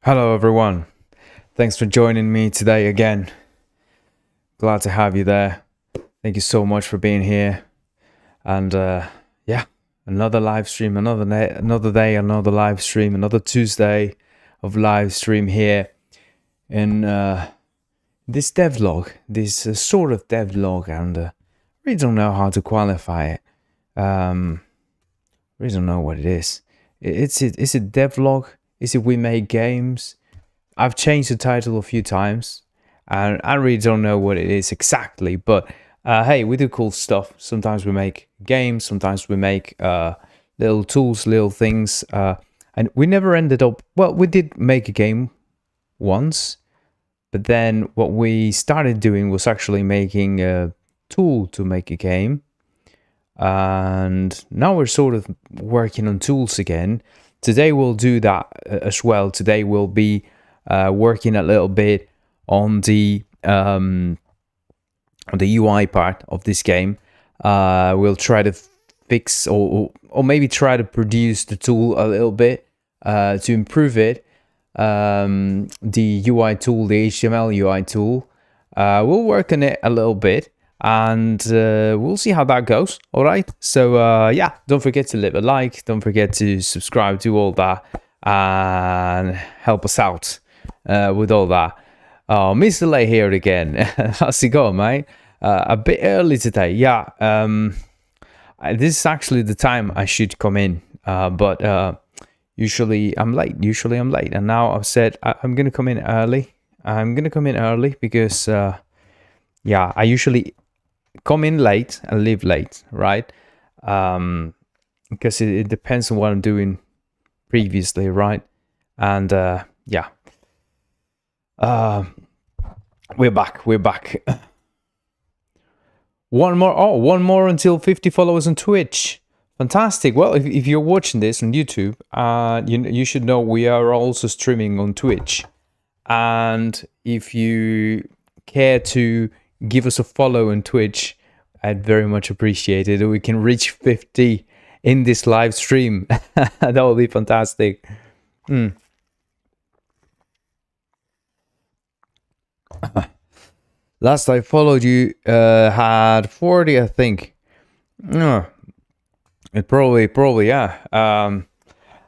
Hello everyone, thanks for joining me today again. Glad to have you there. Thank you so much for being here. And yeah, another live stream, another day, another live stream, another Tuesday of live stream here in this devlog, this sort of devlog, and I really don't know how to qualify it. Really don't know what it is. Is it devlog? Is it we make games? I've changed the title a few times, and I really don't know what it is exactly. But hey, we do cool stuff. Sometimes we make games. Sometimes we make little tools, little things. And we never ended up. Well, we did make a game once, but then what we started doing was actually making a tool to make a game. And now we're sort of working on tools again. Today we'll do that as well. Today we'll be working a little bit on the UI part of this game. We'll try to fix or maybe try to produce the tool a little bit to improve it. The UI tool, the HTML UI tool. We'll work on it a little bit. And we'll see how that goes. All right. So yeah, don't forget to leave a like. Don't forget to subscribe to all that and help us out with all that. Oh, Mr. Lay here again. How's it going, mate? A bit early today. Yeah. This is actually the time I should come in. But usually I'm late. And now I've said I'm going to come in early. I'm going to come in early because yeah, I usually come in late and leave late, right? Because it depends on what I'm doing previously, right? And yeah, we're back. One more until 50 followers on Twitch. Fantastic. Well, if you're watching this on YouTube, you should know we are also streaming on Twitch. And if you care to give us a follow on Twitch, I'd very much appreciate it. We can reach 50 in this live stream. That would be fantastic. Last I followed you had 40, I think. It probably yeah.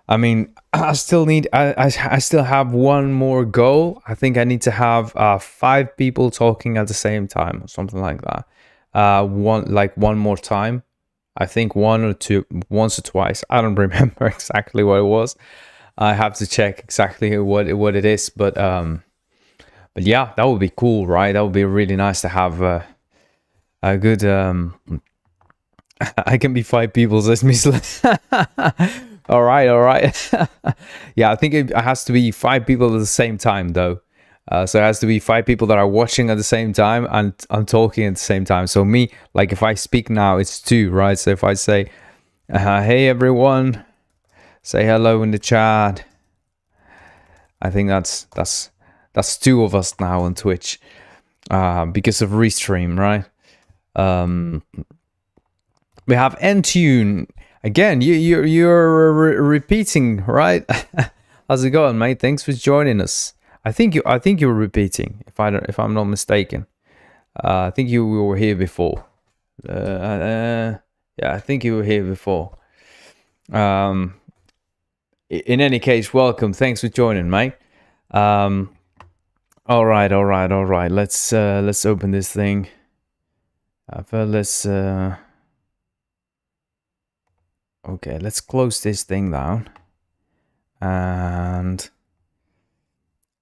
I mean, I still need. I still have one more goal. I think I need to have 5 people talking at the same time, or something like that. One more time. I think once or twice. I don't remember exactly what it was. I have to check exactly what it is. But yeah, that would be cool, right? That would be really nice to have a good. I can be 5 people. Says Miss. All right. Yeah, I think it has to be 5 people at the same time, though. So it has to be 5 people that are watching at the same time and I'm talking at the same time. So me, like if I speak now, it's 2, right? So if I say, hey everyone, say hello in the chat. I think that's 2 of us now on Twitch because of Restream, right? We have Ntune. Again, you're repeating, right? How's it going, mate? Thanks for joining us. I think you're repeating, if I'm not mistaken. I think you were here before. Yeah, I think you were here before. In any case, welcome. Thanks for joining, mate. All right. Let's open this thing. Okay, let's close this thing down. And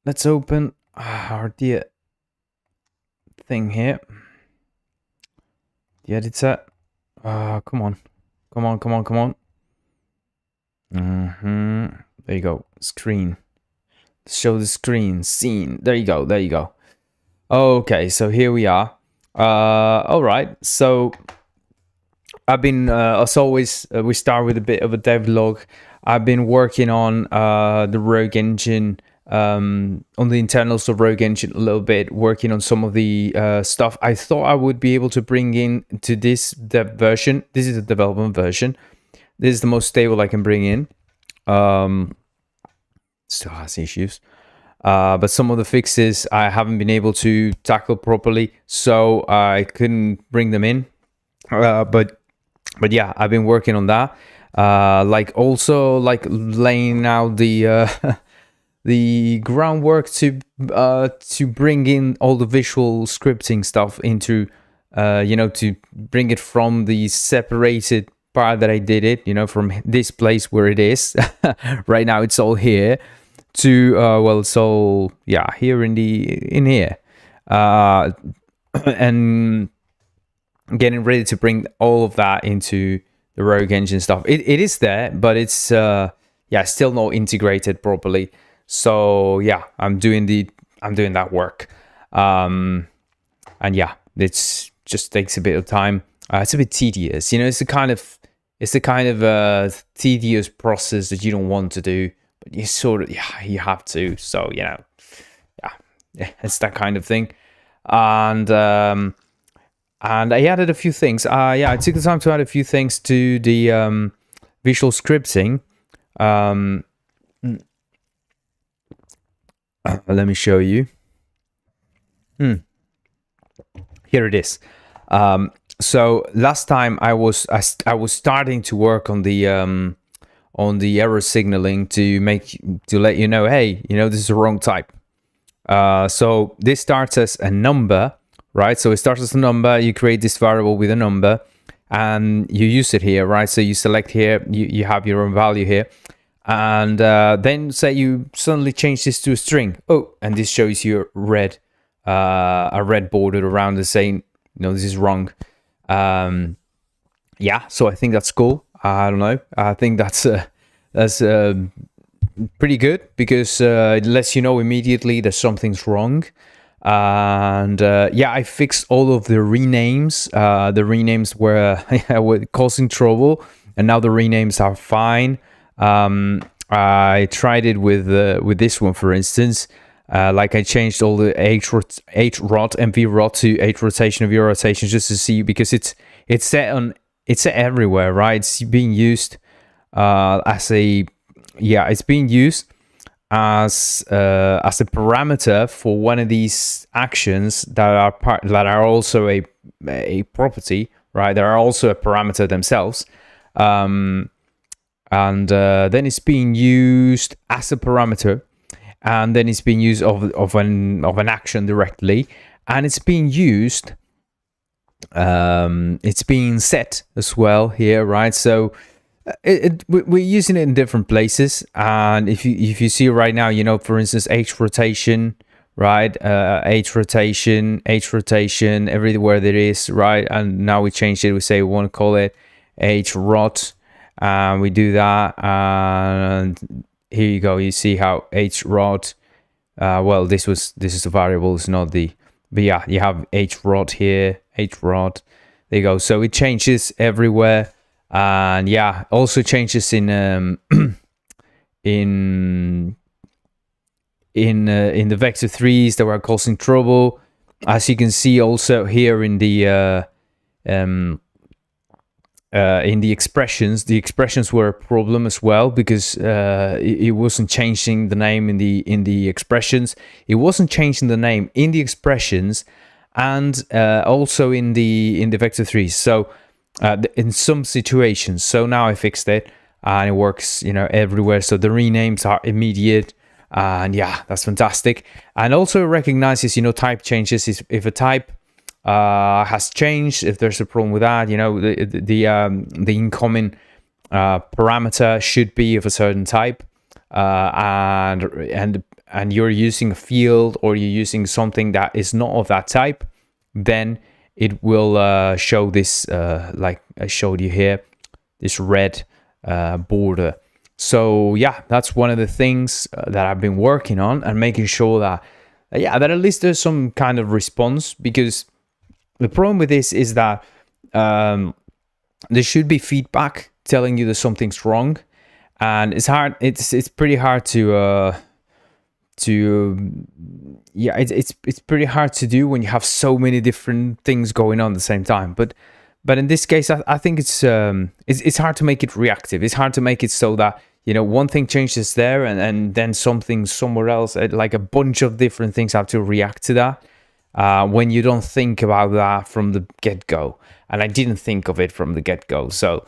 let's open our thing here. The editor. Come on. There you go. Screen. Show the screen. Scene. There you go. Okay, so here we are. All right. So I've been, as always, we start with a bit of a devlog. I've been working on the Rogue Engine, on the internals of Rogue Engine a little bit, working on some of the stuff I thought I would be able to bring in to this dev version. This is the development version. This is the most stable I can bring in. Still has issues. but some of the fixes I haven't been able to tackle properly, so I couldn't bring them in. But yeah, I've been working on that. Like also like laying out the the groundwork to bring in all the visual scripting stuff into to bring it from the separated part that I did it, from this place where it is right now. It's all here to it's all here in here, and getting ready to bring all of that into the Rogue Engine stuff. It is there, but it's still not integrated properly. So yeah, I'm doing that work, and yeah, it's just takes a bit of time. It's a bit tedious, it's the kind of tedious process that you don't want to do, but you sort of you have to. So it's that kind of thing, and I added a few things. I took the time to add a few things to the visual scripting. Let me show you. Here it is. So last time I was starting to work on the error signaling to let you know, hey, this is the wrong type. So this starts as a number, right? So it starts as a number. You create this variable with a number, and you use it here, right? So you select here. You have your own value here. And then say you suddenly change this to a string. Oh, and this shows you a red border around it saying, this is wrong. So I think that's cool. I don't know. I think that's pretty good, because it lets you know immediately that something's wrong. And I fixed all of the renames. The renames were causing trouble, and now the renames are fine. I tried it with this one, for instance. Like I changed all the H rot and V rot to H rotation and V rotation, just to see, because it's set everywhere, right? It's being used it's being used as a parameter for one of these actions that are also a property, right? They are also a parameter themselves. And then it's being used as a parameter, and then it's being used of an action directly, and it's being used. It's being set as well here, right? So we're using it in different places, and if you see right now, for instance, H rotation, right? H rotation, everywhere there is, right? And now we changed it. We say we want to call it H rot. We do that, and here you go. You see how H rot. This is a variable. It's not the. But yeah, you have H rot here. H rot. There you go. So it changes everywhere, and also changes in in the vector 3s that were causing trouble. As you can see, also here in the expressions were a problem as well, because it wasn't changing the name in the expressions. It wasn't changing the name in the expressions, and also in the vector 3s. So in some situations. So now I fixed it, and it works everywhere. So the renames are immediate, and that's fantastic. And also recognizes type changes. If a type has changed, if there's a problem with that, the incoming parameter should be of a certain type, and you're using a field, or you're using something that is not of that type, then it will show this, like I showed you here, this red border. So that's one of the things that I've been working on, and making sure that that at least there's some kind of response, because the problem with this is that there should be feedback telling you that something's wrong, and it's hard. It's pretty hard it's pretty hard to do when you have so many different things going on at the same time. But in this case, I think it's hard to make it reactive. It's hard to make it so that one thing changes there, and then something somewhere else, like a bunch of different things have to react to that when you don't think about that from the get-go. And I didn't think of it from the get-go. So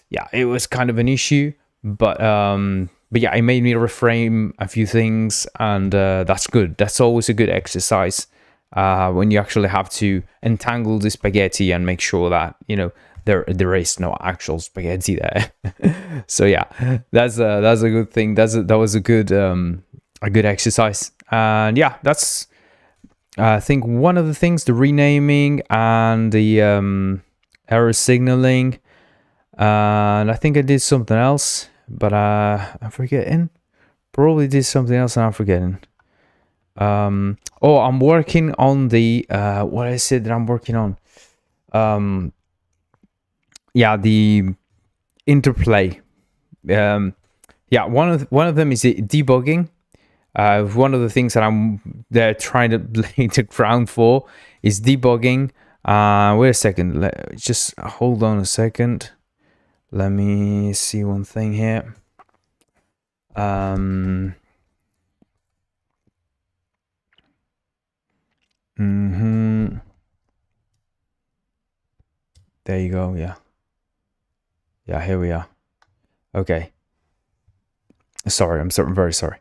yeah, it was kind of an issue, but yeah, it made me reframe a few things, and that's good. That's always a good exercise when you actually have to entangle the spaghetti and make sure that there is no actual spaghetti there. So yeah, that's a good thing. That was a good exercise. And yeah, that's I think one of the things, the renaming and the error signaling. And I think I did something else, but I'm forgetting. Probably did something else and I'm forgetting. Oh, I'm working on the what I said that I'm working on. Yeah, the interplay. Yeah, one of them is debugging. One of the things that I'm there trying to lay the ground for is debugging. Wait a second. Just hold on a second. Let me see one thing here. There you go. Yeah. Yeah, here we are. Okay. Sorry, I'm very sorry.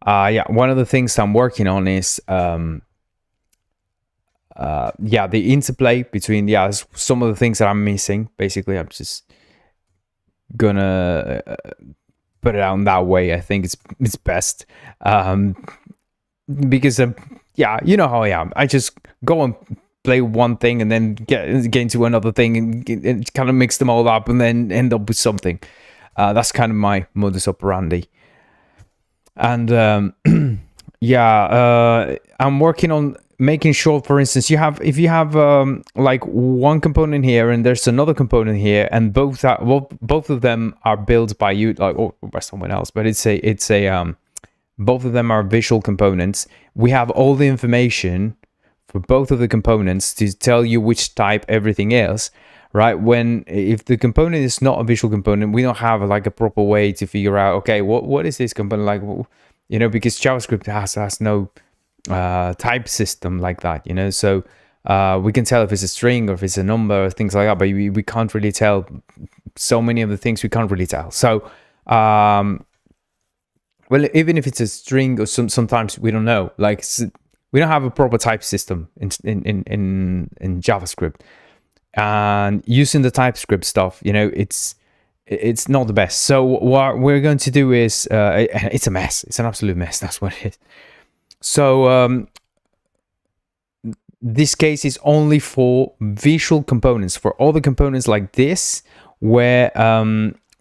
Yeah, one of the things I'm working on is yeah, the interplay between some of the things that I'm missing. Basically, I'm just gonna put it out that way. I think it's best because yeah, you know how I am. I just go and play one thing and then get into another thing and kind of mix them all up and then end up with something. That's kind of my modus operandi. And yeah, I'm working on making sure, for instance, if you have like one component here and there's another component here, and both of them are built by you, like, or by someone else, but it's a both of them are visual components. We have all the information for both of the components to tell you which type everything is, right? If the component is not a visual component, we don't have like a proper way to figure out, okay, what is this component like? Because JavaScript has no type system like that, so we can tell if it's a string or if it's a number or things like that, but we can't really tell. So many of the things we can't really tell. So well, even if it's a string or sometimes we don't know, like we don't have a proper type system in JavaScript, and using the TypeScript stuff, it's not the best. So what we're going to do is it's a mess. It's an absolute mess. That's what it is. So this case is only for visual components. For all the components like this, where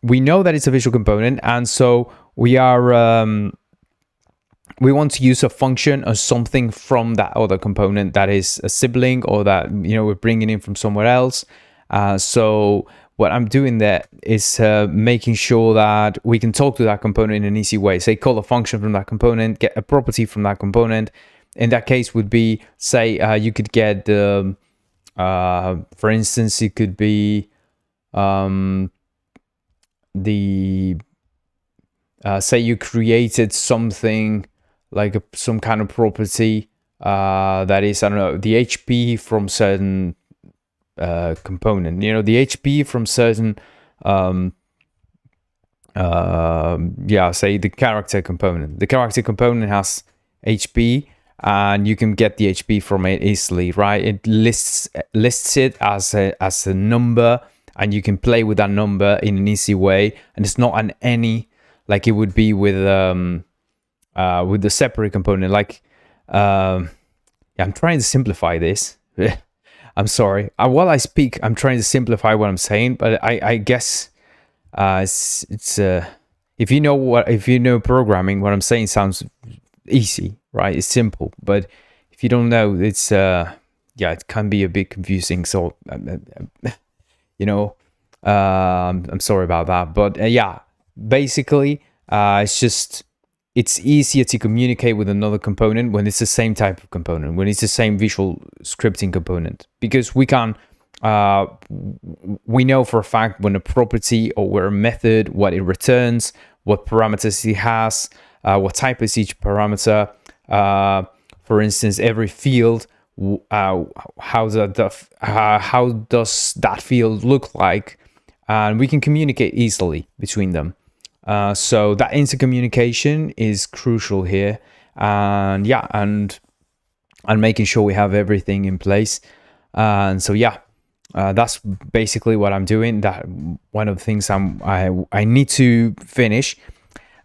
we know that it's a visual component, and so we want to use a function or something from that other component that is a sibling, or that we're bringing in from somewhere else. So what I'm doing there is making sure that we can talk to that component in an easy way. Say, call a function from that component, get a property from that component. In that case would be, say, you could get the, for instance, it could be say you created something like some kind of property that is, I don't know, the HP from certain component, the HP from certain say the character component. The character component has HP, and you can get the HP from it easily, right? It lists it as a number, and you can play with that number in an easy way, and it's not an any like it would be with the separate component. Like I'm trying to simplify this. I'm sorry. While I speak, I'm trying to simplify what I'm saying, but I guess it's if you know programming, what I'm saying sounds easy, right? It's simple, but if you don't know, it's it can be a bit confusing. So I'm sorry about that, but basically it's easier to communicate with another component when it's the same type of component, when it's the same visual scripting component, because we know for a fact when a property or where a method, what it returns, what parameters it has, what type is each parameter. For instance, every field, how does that field look like, and we can communicate easily between them. So that intercommunication is crucial here, and yeah, and making sure we have everything in place. And so yeah, that's basically what I'm doing. That one of the things I need to finish.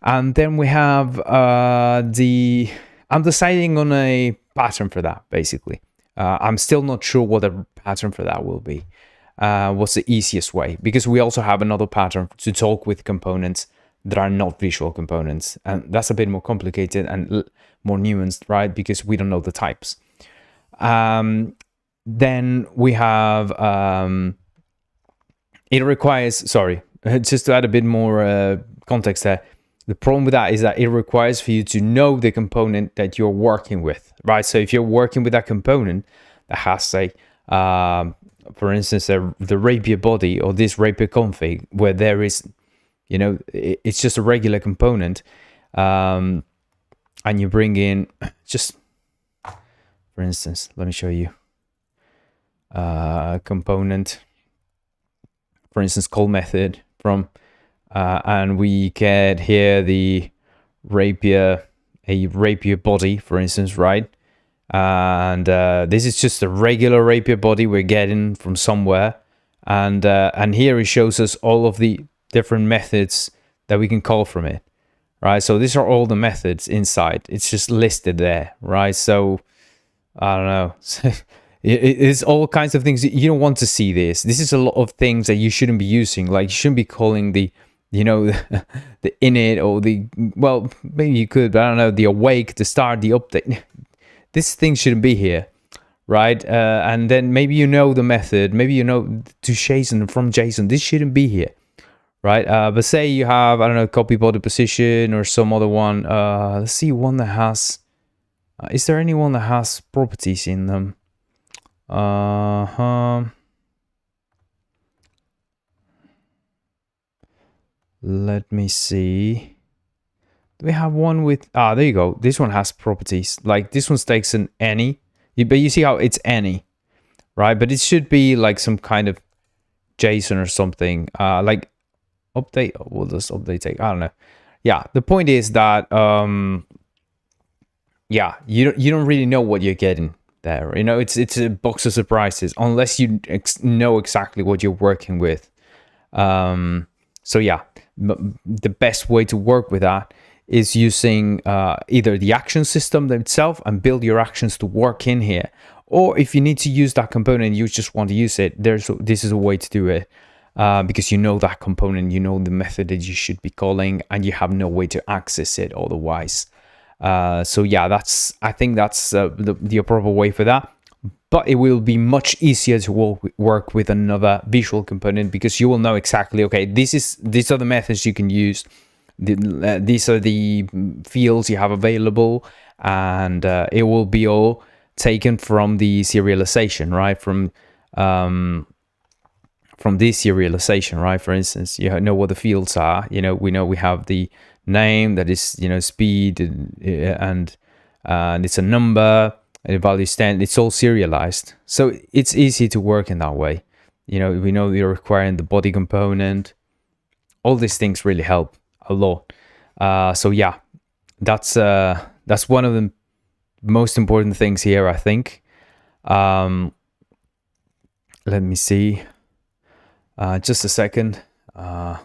And then we have I'm deciding on a pattern for that, basically. I'm still not sure what the pattern for that will be. What's the easiest way? Because we also have another pattern to talk with components that are not visual components. And that's a bit more complicated and more nuanced, right? Because we don't know the types. Then we have, it requires, sorry, just to add a bit more context there. The problem with that is that it requires for you to know the component that you're working with, right? So if you're working with that component that has, say, for instance, the rapier body or this rapier config, where there is, it's just a regular component, and you bring in just, for instance, let me show you a component, for instance, call method from, and we get here a rapier body, for instance, right? And this is just a regular rapier body we're getting from somewhere, and here it shows us all of the different methods that we can call from it, right? So these are all the methods inside. It's just listed there, right? So I don't know. It's all kinds of things. You don't want to see this. This is a lot of things that you shouldn't be using. Like, you shouldn't be calling the the init or the, well, maybe you could, but I don't know, the awake, the start, the update. This thing shouldn't be here, right? And then maybe the method, maybe to JSON, from JSON. This shouldn't be here, right? But say you have, I don't know, copy body position or some other one. Let's see one that has, is there anyone that has properties in them? Let me see. Do we have one with, there you go. This one has properties. Like, this one takes an any, but you see how it's any, right? But it should be like some kind of JSON or something, like update. What does update take? I don't know. Yeah, the point is that, yeah, you don't really know what you're getting there. It's a box of surprises unless you know exactly what you're working with. So yeah, the best way to work with that is using either the action system itself and build your actions to work in here, or if you need to use that component and you just want to use it, this is a way to do it, because you know that component, you know the method that you should be calling, and you have no way to access it otherwise. So yeah, I think that's the proper way for that. But it will be much easier to work with another visual component, because you will know exactly, okay, these are the methods you can use. These are the fields you have available, and it will be all taken from the serialization, right? From this serialization, right? For instance, you know what the fields are. We know we have the name, that is, speed, and it's a number, and the value stand. It's all serialized, so it's easy to work in that way. We know you're requiring the body component. All these things really help a lot. So yeah, that's one of the most important things here, I think. Let me see. Just a second. Yeah.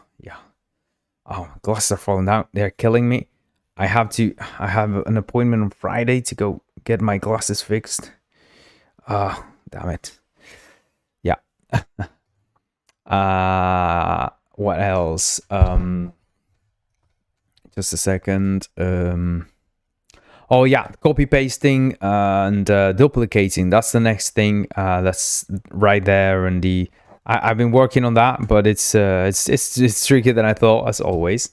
Oh, my glasses are falling down. They're killing me. I have an appointment on Friday to go get my glasses fixed. Damn it. Yeah. What else? Just a second. Oh yeah, copy pasting and duplicating. That's the next thing. That's right there. And I've been working on that, but it's trickier than I thought, as always.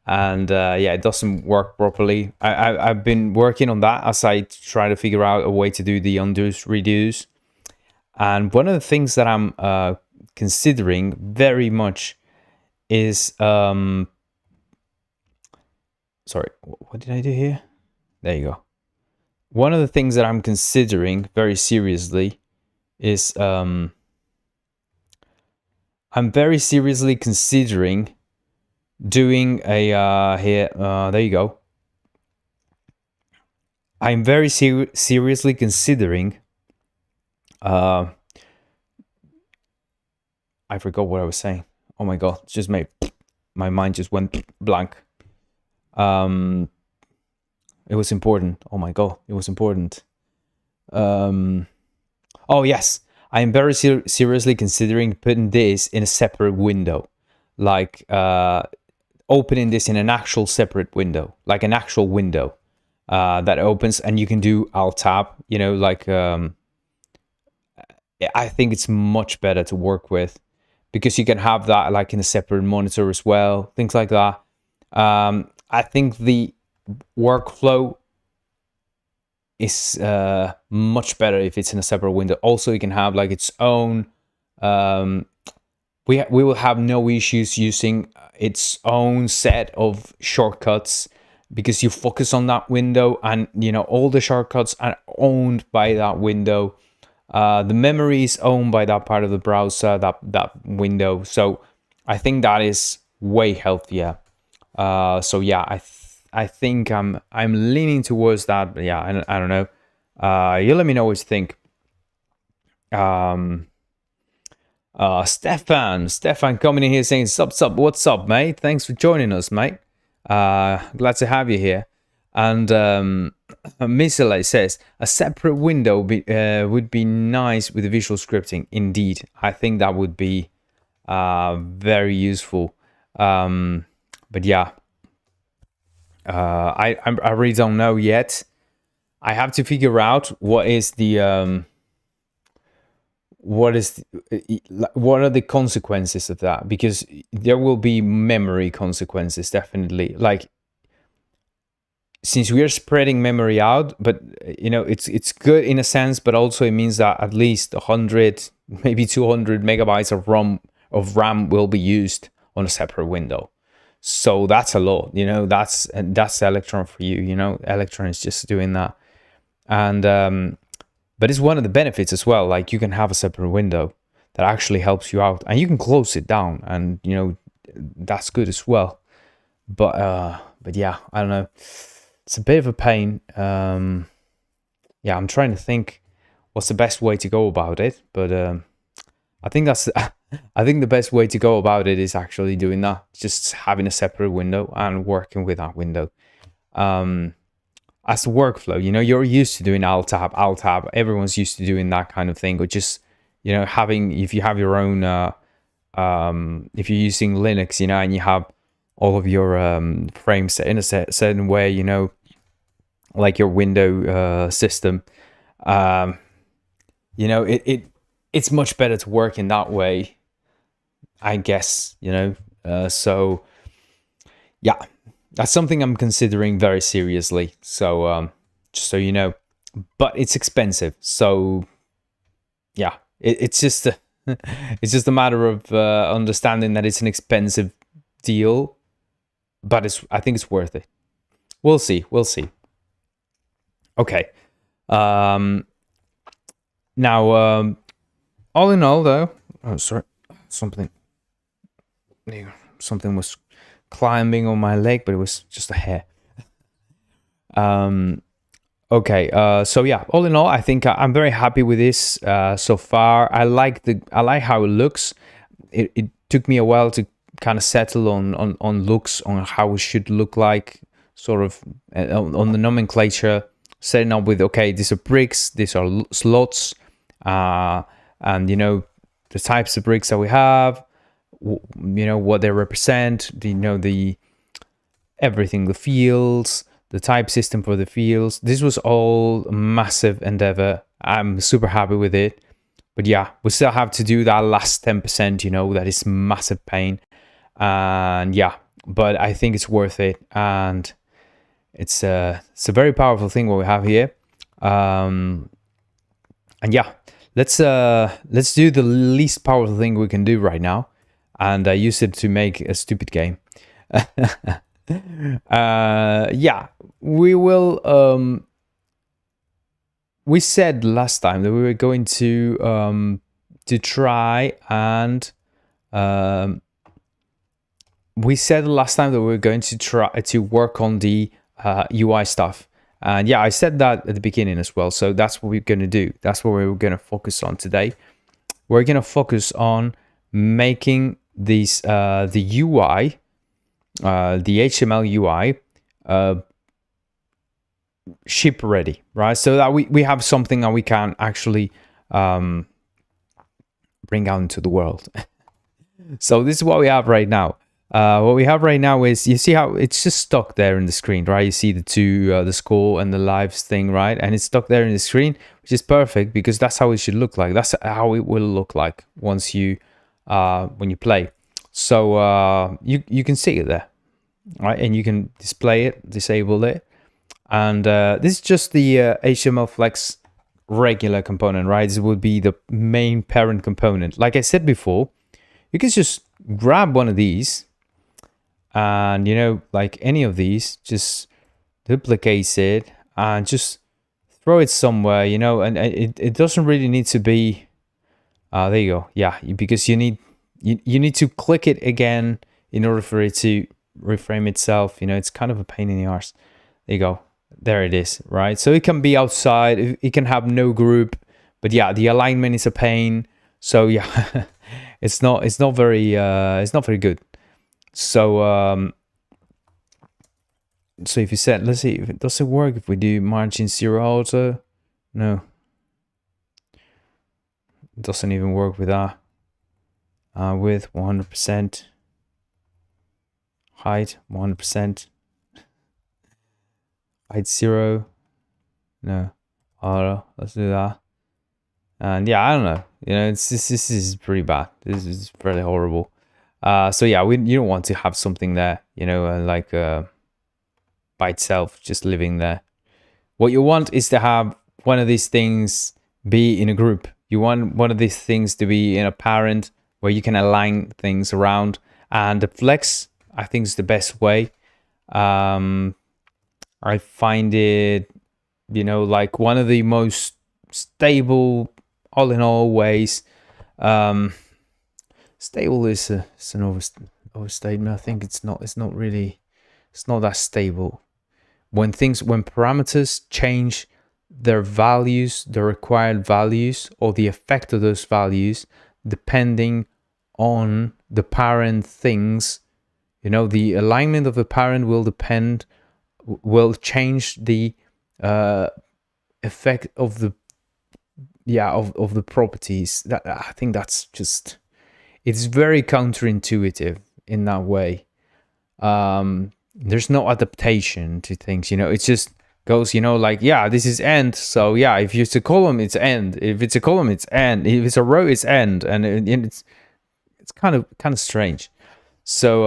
And yeah, it doesn't work properly. I've been working on that as I try to figure out a way to do the undos, redos. And one of the things that I'm considering very much is sorry, what did I do here? There you go. One of the things that I'm considering very seriously is I'm very seriously considering doing a here. There you go. I'm very seriously considering. I forgot what I was saying. Oh my god, it's just my mind just went blank. It was important. Oh my god, it was important. Oh yes, I am very seriously considering putting this in a separate window, like opening this in an actual separate window, like an actual window that opens, and you can do Alt Tab. You know, like I think it's much better to work with because you can have that like in a separate monitor as well, things like that. I think the workflow is much better if it's in a separate window. Also, you can have like its own. We will have no issues using its own set of shortcuts because you focus on that window, and you know all the shortcuts are owned by that window. The memory is owned by that part of the browser, that window. So I think that is way healthier. So yeah, I think I'm leaning towards that. But yeah, I don't know. You let me know what you think. Stefan coming in here saying sup, what's up, mate? Thanks for joining us, mate. Glad to have you here. And Misile says a separate window would be nice with the visual scripting. Indeed, I think that would be very useful. But yeah, I really don't know yet. I have to figure out what are the consequences of that, because there will be memory consequences definitely. Like, since we are spreading memory out, but you know it's good in a sense, but also it means that at least 100, maybe 200 megabytes of RAM will be used on a separate window. So that's a lot, you know. That's Electron for you, you know. Electron is just doing that, and but it's one of the benefits as well. Like, you can have a separate window that actually helps you out, and you can close it down, and you know that's good as well. But yeah, I don't know. It's a bit of a pain. Yeah, I'm trying to think what's the best way to go about it, but I think the best way to go about it is actually doing that, just having a separate window and working with that window. As the workflow, you know, you're used to doing Alt Tab. Everyone's used to doing that kind of thing, or just, you know, if you have your own, if you're using Linux, you know, and you have all of your frames set in a certain way, you know, like your window system, you know, it's much better to work in that way, I guess, you know. So yeah, that's something I'm considering very seriously. So just so you know, but it's expensive. So yeah, it's just a it's just a matter of understanding that it's an expensive deal, but I think it's worth it. We'll see. Okay. Now, all in all, though. Oh, sorry. Something was climbing on my leg, but it was just a hair. Okay. So yeah, all in all, I think I'm very happy with this so far. I like how it looks. It took me a while to kind of settle on looks, on how it should look like, sort of on the nomenclature, setting up with, okay, these are bricks, these are slots, and you know the types of bricks that we have, you know what they represent, you know everything, the fields, the type system for the fields. This was all a massive endeavor. I'm super happy with it, but yeah, we still have to do that last 10%, you know, that is massive pain. And yeah, but I think it's worth it, and it's a very powerful thing what we have here. And yeah, let's do the least powerful thing we can do right now, and use it to make a stupid game. Yeah, we will. We said last time that we were going to try and we said last time that we were going to try to work on the UI stuff. And yeah, I said that at the beginning as well. So that's what we're going to do. That's what we're going to focus on today. We're going to focus on making these the UI, the HTML UI, ship ready, right? So that we have something that we can actually bring out into the world. So this is what we have right now. What we have right now is, you see how it's just stuck there in the screen, right? You see the two, the score and the lives thing, right? And it's stuck there in the screen, which is perfect because that's how it should look like. That's how it will look like once you, when you play. So you can see it there, right? And you can display it, disable it. And this is just the HTML Flex regular component, right? This would be the main parent component. Like I said before, you can just grab one of these and, you know, like any of these, just duplicate it and just throw it somewhere, you know, and it doesn't really need to be, there you go. Yeah, because you need to click it again in order for it to reframe itself. You know, it's kind of a pain in the arse. There you go. There it is, right? So it can be outside, it can have no group, but yeah, the alignment is a pain. So yeah, it's not very good. So so if you set, let's see if it does it work if we do margin 0 auto. No, it doesn't even work with that. Width 100%, height 100%, height 0. No, auto. Let's do that. And yeah, I don't know. You know, this is pretty bad. This is really horrible. So yeah, you don't want to have something there, you know, like by itself, just living there. What you want is to have one of these things be in a group. You want one of these things to be in a parent where you can align things around. And the flex, I think, is the best way. I find it, you know, like one of the most stable, all in all ways. Stable is an overstatement. I think it's not that stable. When parameters change their values, the required values, or the effect of those values, depending on the parent things, you know, the alignment of the parent will change the effect of the of the properties. That, I think that's just, it's very counterintuitive in that way. There's no adaptation to things, you know, it just goes, you know, like, yeah, this is end, so yeah, if it's a column, it's end. If it's a column, it's end. If it's a row, it's end. And it's kind of strange. So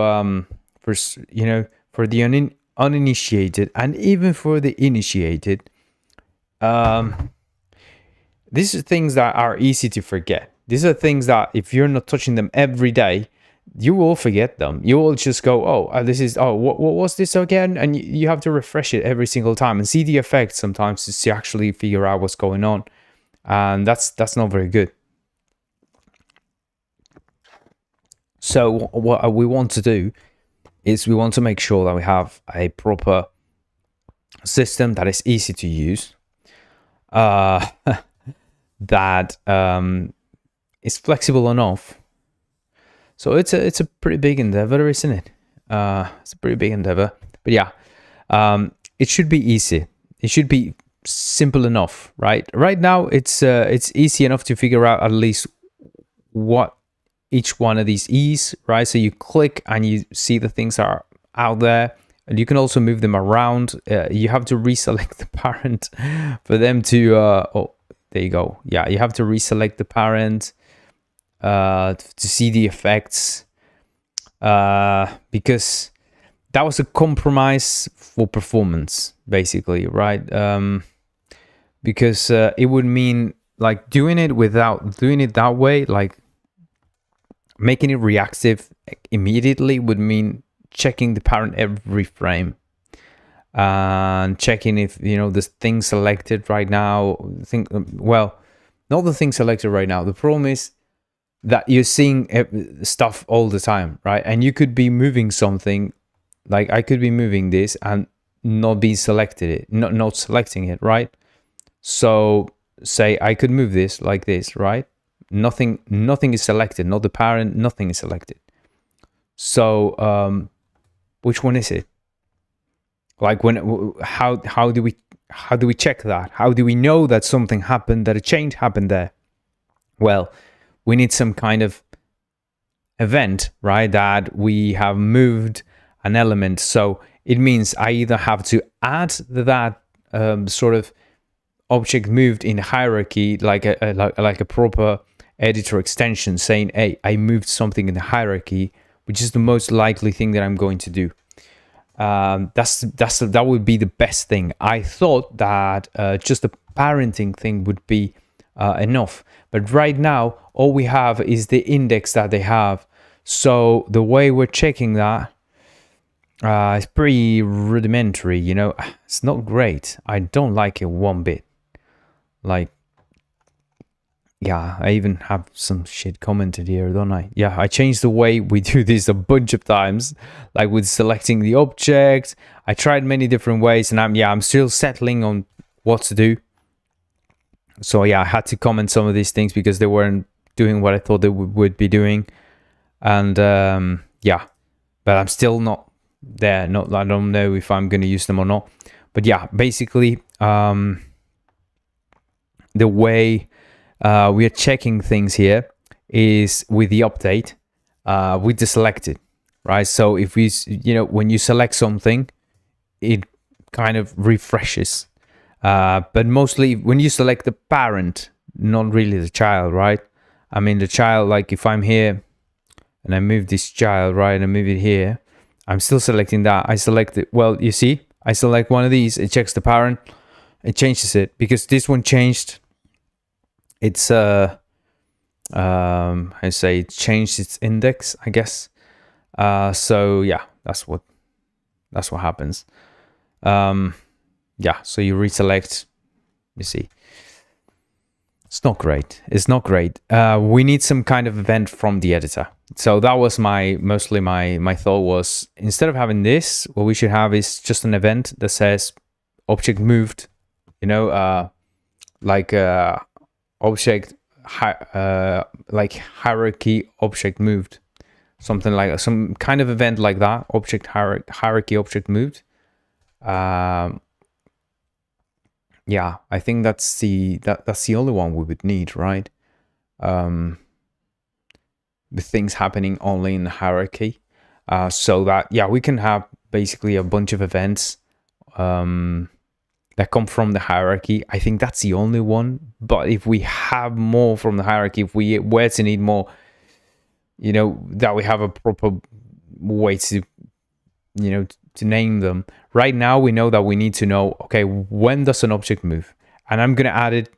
for, you know, for the uninitiated and even for the initiated, these are things that are easy to forget. These are things that if you're not touching them every day, you will forget them. You will just go, what was this again? And you have to refresh it every single time and see the effect sometimes to actually figure out what's going on. And that's not very good. So what we want to do is we want to make sure that we have a proper system that is easy to use, that is flexible enough. So it's a pretty big endeavor, isn't it? It's a pretty big endeavor, but yeah, it should be easy. It should be simple enough, right? Right now, it's easy enough to figure out at least what each one of these is, right? So you click and you see the things are out there, and you can also move them around. You have to reselect the parent for them to. There you go. Yeah, you have to reselect the parent to see the effects, because that was a compromise for performance, basically, right? Because it would mean like doing it without doing it that way, like making it reactive immediately would mean checking the parent every frame and checking if, you know, the thing selected right now, well, not the thing selected right now. The problem is that you're seeing stuff all the time, right? And you could be moving something, like I could be moving this and not be selected it, not selecting it, right? So say I could move this like this, right? Nothing is selected, not the parent, nothing is selected. So which one is it? Like how do we check that? How do we know that something happened, that a change happened there? Well, we need some kind of event, right? That we have moved an element. So it means I either have to add that sort of object moved in hierarchy, like a proper editor extension saying, hey, I moved something in the hierarchy, which is the most likely thing that I'm going to do. That would be the best thing. I thought that just the parenting thing would be enough, but right now all we have is the index that they have. So the way we're checking that is pretty rudimentary, you know. It's not great. I don't like it one bit. Like, yeah, I even have some shit commented here, don't I? Yeah, I changed the way we do this a bunch of times, like with selecting the object. I tried many different ways, and I'm still settling on what to do. So yeah, I had to comment some of these things because they weren't doing what I thought they would be doing. And yeah, but I'm still not there. I don't know if I'm going to use them or not. But yeah, basically, the way we are checking things here is with the update, with the selected, right? So if we, you know, when you select something, it kind of refreshes. But mostly when you select the parent, not really the child, right? I mean, the child, like if I'm here and I move this child, right, and I move it here, I'm still selecting that. I select it. Well, you see, I select one of these, it checks the parent, it changes it because this one changed. It's I say it changed its index, I guess. So yeah, that's what happens. Yeah, so you reselect, you see. It's not great. It's not great. We need some kind of event from the editor. So that was mostly my thought was, instead of having this, what we should have is just an event that says object moved, you know, like object like hierarchy object moved, something like some kind of event like that, object hierarchy object moved. Yeah, I think that's the only one we would need, right? With things happening only in the hierarchy, so that, yeah, we can have basically a bunch of events that come from the hierarchy. I think that's the only one. But if we have more from the hierarchy, if we were to need more, you know, that we have a proper way to, you know, to name them. Right now, we know that we need to know, okay, when does an object move? And I'm going to add it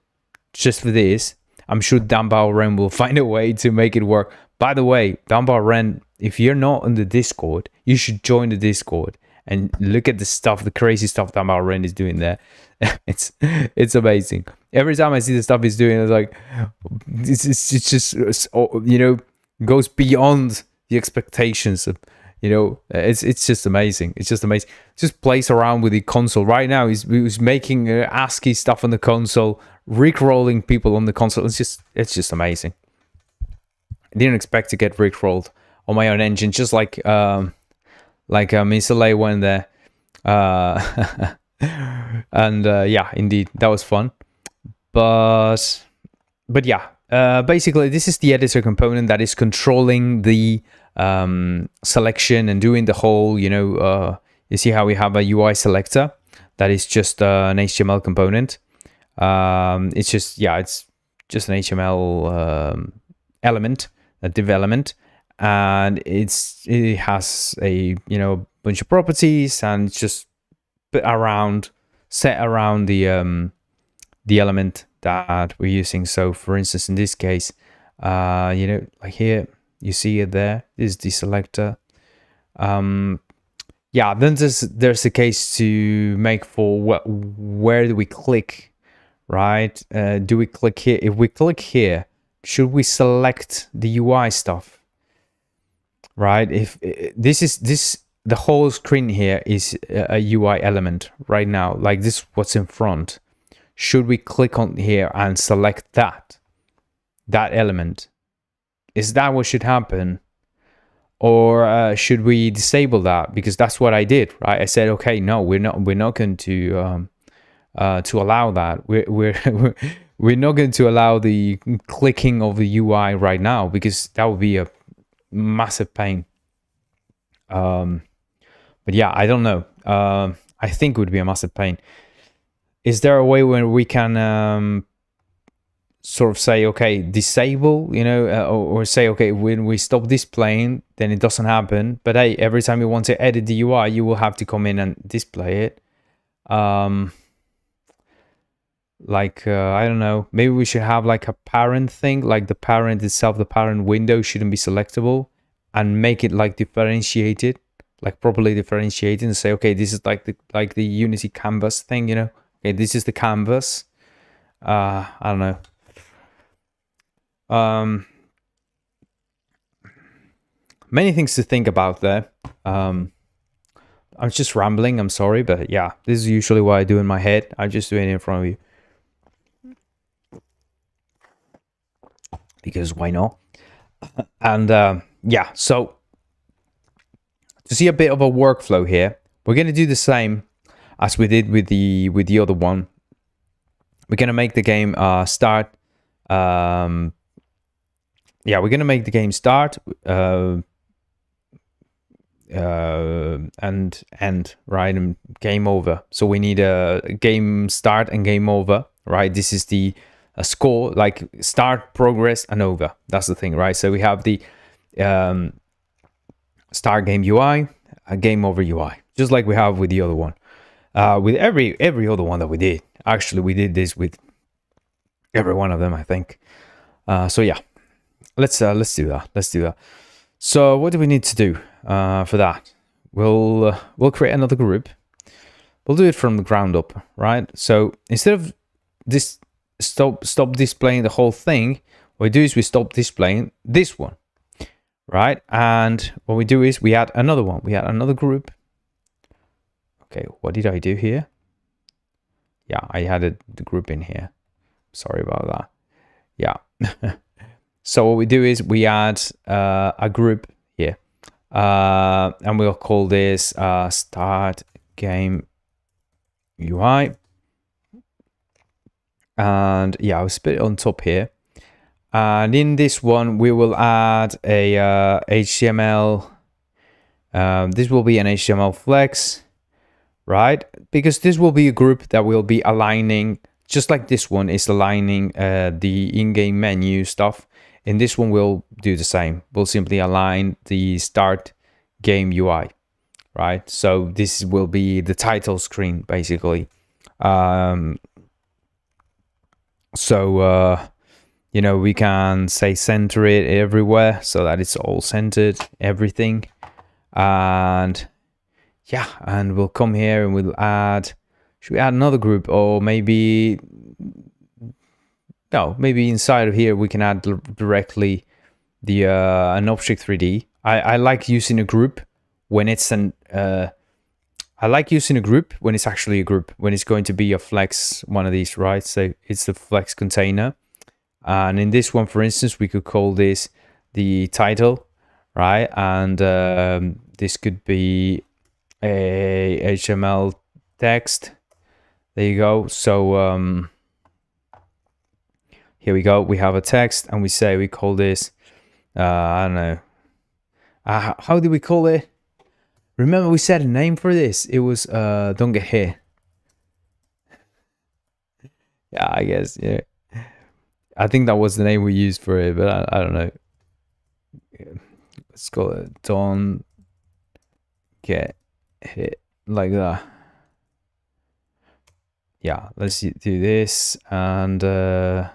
just for this. I'm sure Ren will find a way to make it work. By the way, Ren, if you're not in the Discord, you should join the Discord and look at the stuff, the crazy stuff Ren is doing there. It's amazing. Every time I see the stuff he's doing, it's like, it's just, you know, goes beyond the expectations of, you know, it's just amazing. It's just amazing. Just plays around with the console. Right now, he's making ASCII stuff on the console, rickrolling people on the console. It's just amazing. I didn't expect to get rickrolled on my own engine, just like Misale went there. And yeah, indeed, that was fun. But yeah, basically, this is the editor component that is controlling the selection and doing the whole, you know, you see how we have a UI selector that is just an HTML component. It's just, yeah, it's just an HTML element, a div element, and it has a, you know, bunch of properties, and it's just set around the element that we're using. So for instance, in this case, you know, like here, you see it there. This is the selector. Yeah, then there's a case to make for where do we click, right? Do we click here? If we click here, should we select the UI stuff, right? If the whole screen here is a UI element right now, like this, what's in front. Should we click on here and select that element? Is that what should happen? Or should we disable that? Because that's what I did, right? I said, okay, no, we're not going to allow that. We're not going to allow the clicking of the UI right now, because that would be a massive pain. But yeah, I don't know. I think it would be a massive pain. Is there a way where we can sort of say, okay, disable, or say, okay, when we stop displaying, then it doesn't happen. But hey, every time you want to edit the UI, you will have to come in and display it. I don't know, maybe we should have like a parent thing, like the parent itself, the parent window shouldn't be selectable, and make it like differentiated, like properly differentiated, and say, okay, this is like the Unity canvas thing, okay, this is the canvas. I don't know. Many things to think about there. I'm just rambling, I'm sorry, but yeah, this is usually what I do in my head. I just do it in front of you, because why not? And yeah, so to see a bit of a workflow here, we're going to do the same as we did with the other one. We're going to make the game start. Yeah, we're going to make the game start and end, right? And game over. So we need a game start and game over, right? This is the score, like start, progress, and over. That's the thing, right? So we have the start game UI, a game over UI, just like we have with the other one. With every other one that we did. Actually, we did this with every one of them, I think. So yeah, let's do that. Let's do that. So what do we need to do for that? We'll create another group. We'll do it from the ground up, right? So instead of this stop displaying the whole thing, what we do is we stop displaying this one, right? And what we do is we add another one. We add another group. Okay, what did I do here? Yeah, I added the group in here. Sorry about that. Yeah. So what we do is we add a group here. And we'll call this start game UI. And yeah, I'll split it on top here. And in this one, we will add a HTML. This will be an HTML flex, right? Because this will be a group that will be aligning, just like this one is aligning the in-game menu stuff. In this one, we'll do the same. We'll simply align the start game UI, right? So this will be the title screen, basically. We can say center it everywhere so that it's all centered, everything. And yeah, and we'll come here and we'll add, should we add another group? Or maybe, no, maybe inside of here we can add directly the an object 3D. I like using a group when it's I like using a group when it's actually a group, when it's going to be a flex, one of these, right? So it's the flex container. And in this one, for instance, we could call this the title, right? And this could be a HTML text. There you go. So here we go. We have a text and we call this, I don't know. How do we call it? Remember we said a name for this. It was don't get hit. Yeah, I guess, yeah. I think that was the name we used for it, but I don't know. Let's call it don't get hit, like that. Yeah, let's do this, and there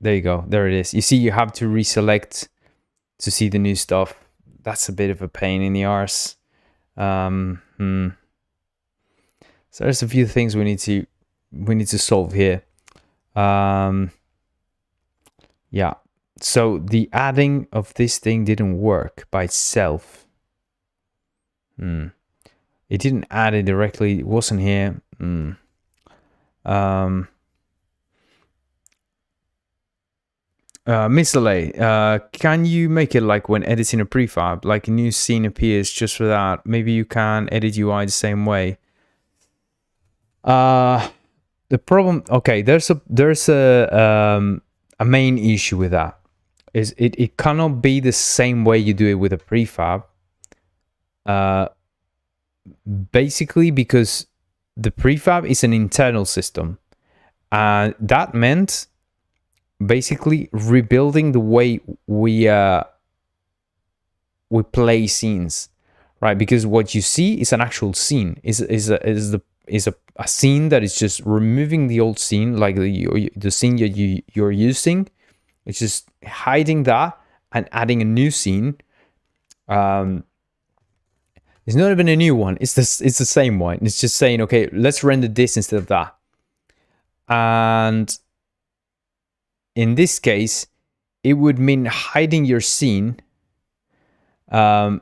you go. There it is. You see, you have to reselect to see the new stuff. that's a bit of a pain in the arse. So there's a few things we need to solve here. Yeah. So the adding of this thing didn't work by itself. It didn't add it directly. It wasn't here. Misale, can you make it like when editing a prefab, like a new scene appears just for that? Maybe you can edit UI the same way. The problem, okay, there's a main issue with that. Is it cannot be the same way you do it with a prefab. Basically because the prefab is an internal system, and that meant basically rebuilding the way we play scenes, right? Because what you see is an actual scene, is a scene that is just removing the old scene, like the scene you're using. It's just hiding that and adding a new scene. It's not even a new one. It's the same one. It's just saying, okay, let's render this instead of that. And in this case, it would mean hiding your scene. But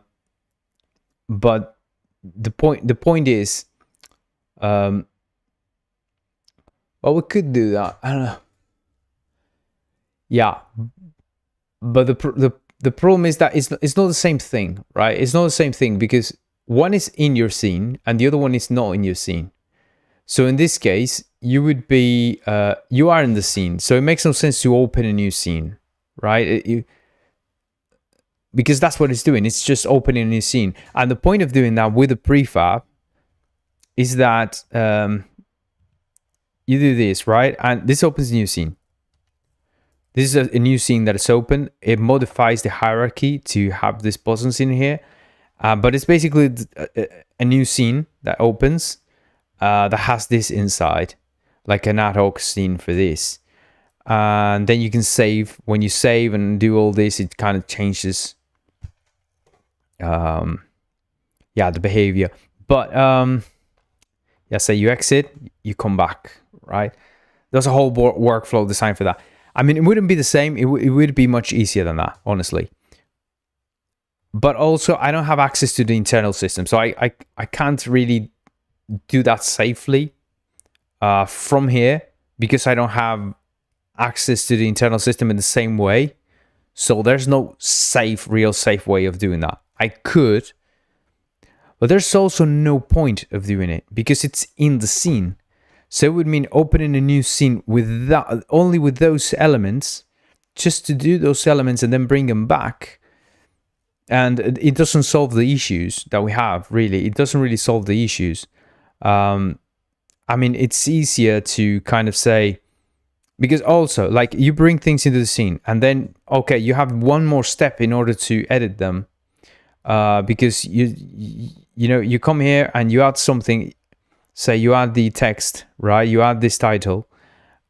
the point is, well, we could do that. I don't know. Yeah, but the problem is that it's not the same thing, right? It's not the same thing because one is in your scene and the other one is not in your scene. So in this case, you would be you are in the scene, so it makes no sense to open a new scene, right? Because that's what it's doing. It's just opening a new scene, and the point of doing that with a prefab is that you do this, right? And this opens a new scene. This is a new scene that is open. It modifies the hierarchy to have these buttons in here. But it's basically a new scene that opens that has this inside, like an ad hoc scene for this. And then you can save. When you save and do all this, it kind of changes the behavior. But say you exit, you come back, right? There's a whole workflow designed for that. I mean, it wouldn't be the same. It would be much easier than that, honestly. But also, I don't have access to the internal system, so I can't really do that safely from here because I don't have access to the internal system in the same way. So there's no real safe way of doing that. I could, but there's also no point of doing it because it's in the scene. So it would mean opening a new scene with that, only with those elements, just to do those elements and then bring them back. And it doesn't solve the issues that we have, really. It doesn't really solve the issues. I mean, it's easier to kind of say, because also, like, you bring things into the scene and then, okay, you have one more step in order to edit them. Because you come here and you add something. Say you add the text, right? You add this title,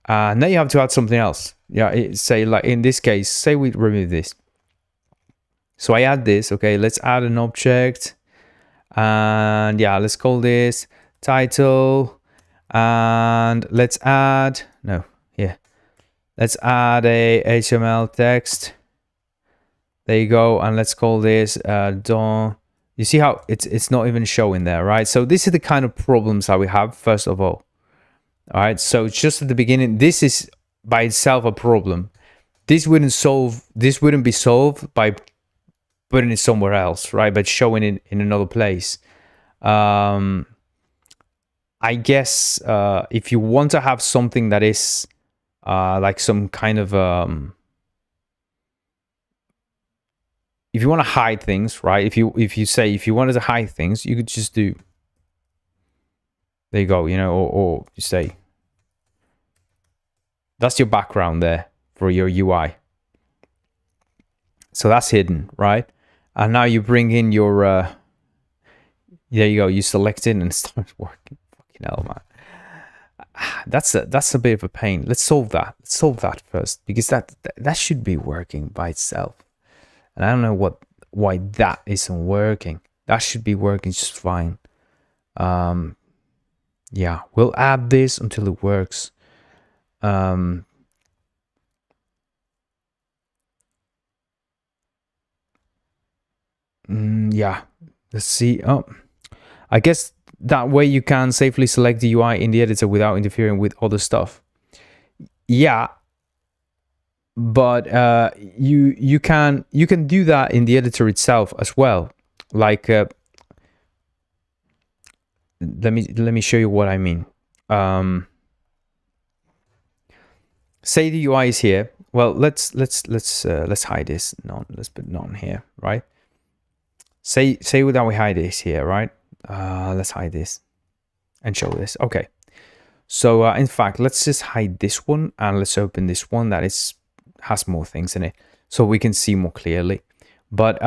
and then you have to add something else. Yeah, say like in this case, say we remove this. So I add this. Okay, let's add an object, and yeah, let's call this title, and let's add let's add a HTML text. There you go, and let's call this don't. You see how it's not even showing there, right? So this is the kind of problems that we have, first of all. All right, so just at the beginning, this is by itself a problem. This wouldn't be solved by putting it somewhere else, right? But showing it in another place. I guess if you want to have something that is like some kind of if you want to hide things, right? If you wanted to hide things, you could just do. There you go, or you say that's your background there for your UI. So that's hidden, right? And now you bring in your. There you go. You select it and it starts working. Fucking hell, man. That's a bit of a pain. Let's solve that. Let's solve that first because that should be working by itself. And I don't know why that isn't working. That should be working just fine. Yeah, we'll add this until it works. Yeah, let's see. Oh, I guess that way you can safely select the UI in the editor without interfering with other stuff. Yeah, but you can do that in the editor itself as well. Like let me show you what I mean. Say the UI is here. Well, let's hide this. None. Let's put none here, right? Say that we hide this here, right? Let's hide this and show this. Okay. So in fact, let's just hide this one and let's open this one that has more things in it, so we can see more clearly. But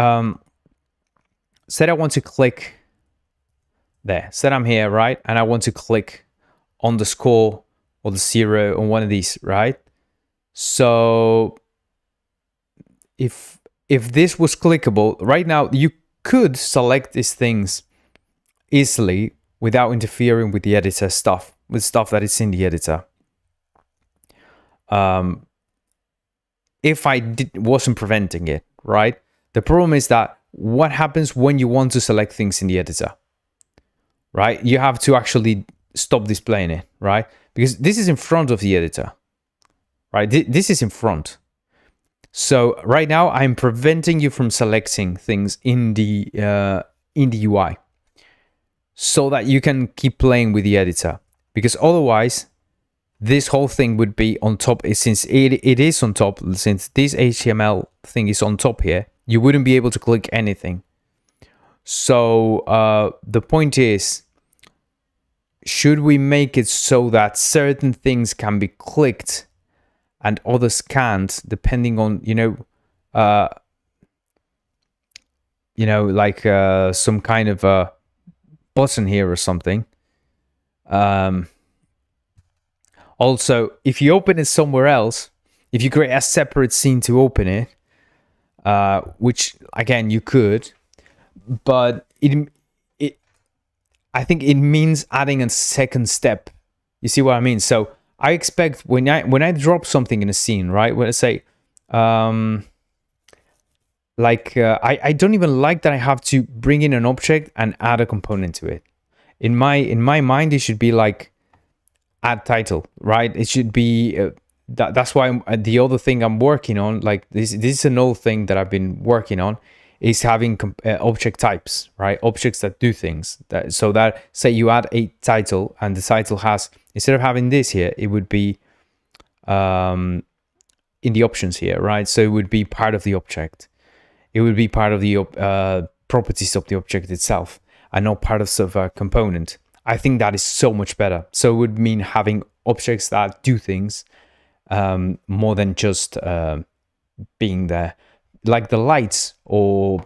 say I want to click there. Say I'm here, right? And I want to click on the score or the 0 on one of these, right? So if this was clickable right now, you could select these things easily without interfering with the editor stuff, with stuff that is in the editor. If I wasn't preventing it, right? The problem is that what happens when you want to select things in the editor, right? You have to actually stop displaying it, right? Because this is in front of the editor, right? This is in front. So right now I'm preventing you from selecting things in the UI, so that you can keep playing with the editor. Because otherwise, this whole thing would be on top. Since it is on top, since this HTML thing is on top here, you wouldn't be able to click anything. So the point is, should we make it so that certain things can be clicked and others can't, depending on, like some kind of a button here or something. Also, if you open it somewhere else, if you create a separate scene to open it, which again you could, but I think it means adding a second step. You see what I mean? So I expect when I drop something in a scene, right? When I say, I don't even like that I have to bring in an object and add a component to it. In my mind, it should be like add title, right? It should be that's why the other thing I'm working on, like this is an old thing that I've been working on, is having object types, right? Objects that do things. So that say you add a title and the title has, instead of having this here, it would be in the options here, right? So it would be part of the object. It would be part of the properties of the object itself and not part of a component. I think that is so much better. So it would mean having objects that do things more than just being there, like the lights or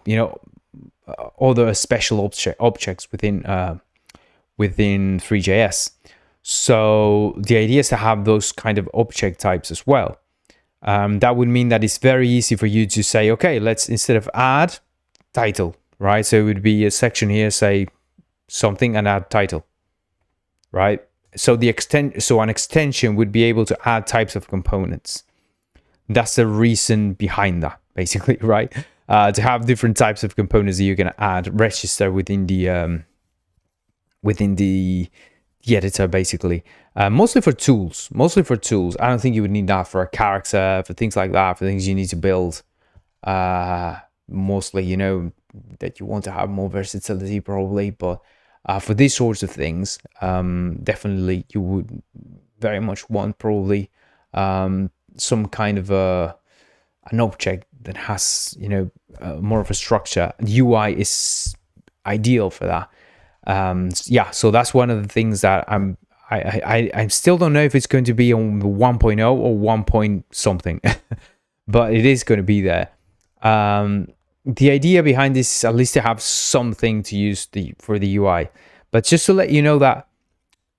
other special objects within Three.js. So the idea is to have those kind of object types as well. That would mean that it's very easy for you to say, okay, let's, instead of add title, right? So it would be a section here, say something and add title, right? So an extension would be able to add types of components. That's the reason behind that, basically, right? To have different types of components that you can add, register within the editor, basically. Mostly for tools. I don't think you would need that for a character, for things like that, for things you need to build. Mostly, that you want to have more versatility, probably. But for these sorts of things, definitely you would very much want probably some kind of an object that has more of a structure. UI is ideal for that. So that's one of the things that I still don't know if it's going to be on 1.0 or 1 point something, but it is going to be there. The idea behind this is at least to have something to use for the UI. But just to let you know that,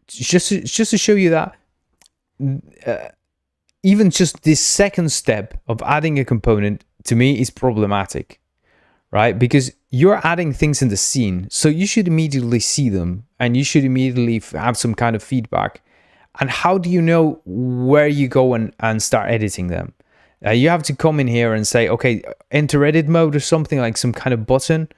just to show you that, even just this second step of adding a component to me is problematic, right? Because you're adding things in the scene, so you should immediately see them and you should immediately have some kind of feedback. And how do you know where you go and start editing them? You have to come in here and say, okay, enter edit mode or something, like some kind of button,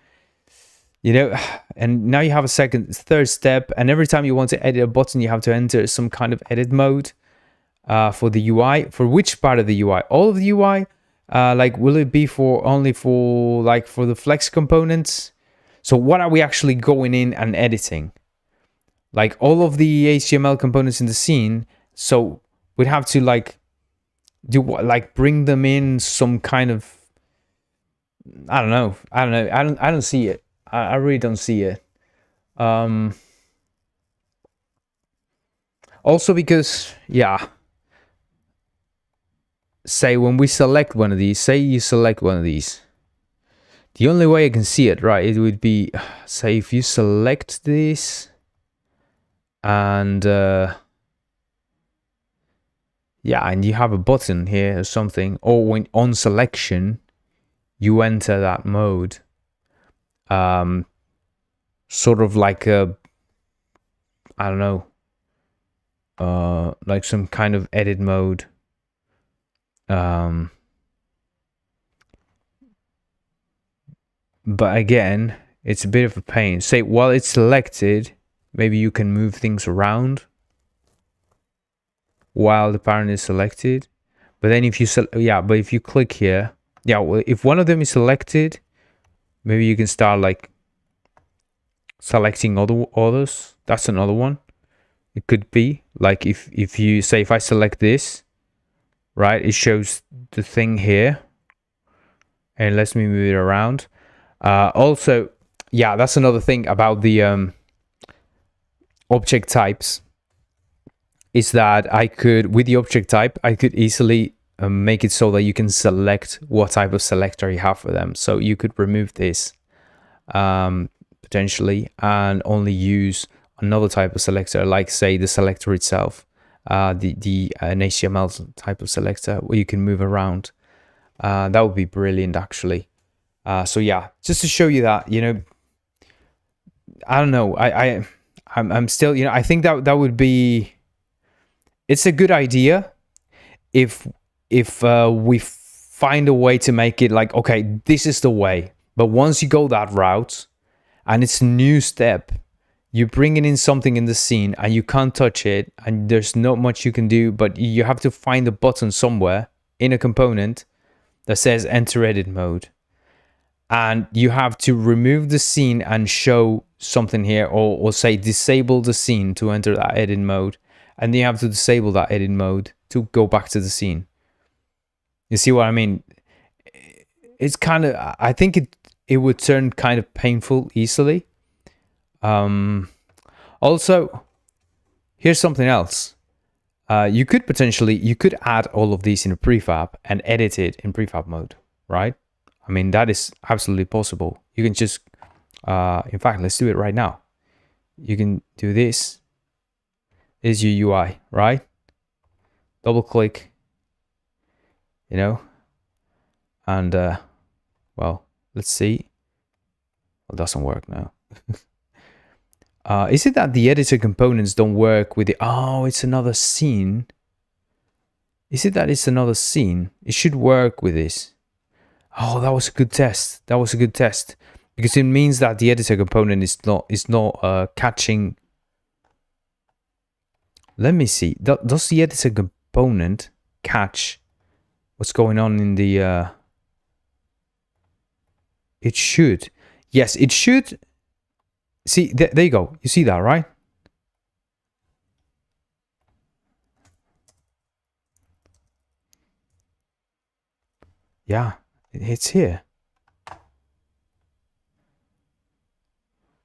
you know, and now you have a third step. And every time you want to edit a button, you have to enter some kind of edit mode for the UI. For which part of the UI? All of the UI? Like, will it be only for the flex components? So what are we actually going in and editing? Like all of the HTML components in the scene. So we'd have to bring them in some kind of, I don't know. I don't see it. I really don't see it. Also because, yeah, say when we select one of these, say you select one of these, the only way I can see it, right, it would be, say if you select this and yeah, and you have a button here or something, or when on selection you enter that mode, sort of like a, I don't know, like some kind of edit mode. But again, it's a bit of a pain. Say while it's selected, maybe you can move things around while the parent is selected. But then if you but if you click here, yeah, well, if one of them is selected, maybe you can start like selecting others. That's another one. It could be like if you say, if I select this, right, it shows the thing here and lets me move it around. Also, yeah, that's another thing about the object types, is that I could, with the object type, I could easily make it so that you can select what type of selector you have for them. So you could remove this potentially and only use another type of selector, like say the selector itself, an HTML type of selector where you can move around. That would be brilliant, actually. So yeah, just to show you that, you know, I don't know, I'm still, you know, I think that would be, it's a good idea if we find a way to make it like, okay, this is the way. But once you go that route and it's a new step, you're bringing in something in the scene and you can't touch it and there's not much you can do, but you have to find a button somewhere in a component that says enter edit mode. And you have to remove the scene and show something here, or say disable the scene to enter that edit mode. And then you have to disable that edit mode to go back to the scene. You see what I mean? It's kind of, I think it would turn kind of painful easily. Also, here's something else. You could add all of these in a prefab and edit it in prefab mode, right? I mean, that is absolutely possible. You can just, in fact, let's do it right now. You can do this. Is your UI, right? Double click, you know, and well, let's see. Well, it doesn't work now. Is it that the editor components don't work with the, oh, it's another scene. Is it that it's another scene? It should work with this. Oh, that was a good test. That was a good test, because it means that the editor component is not catching. Let me see. Does the editor component catch what's going on in the? It should. Yes, it should. See, there you go. You see that, right? Yeah, it's here.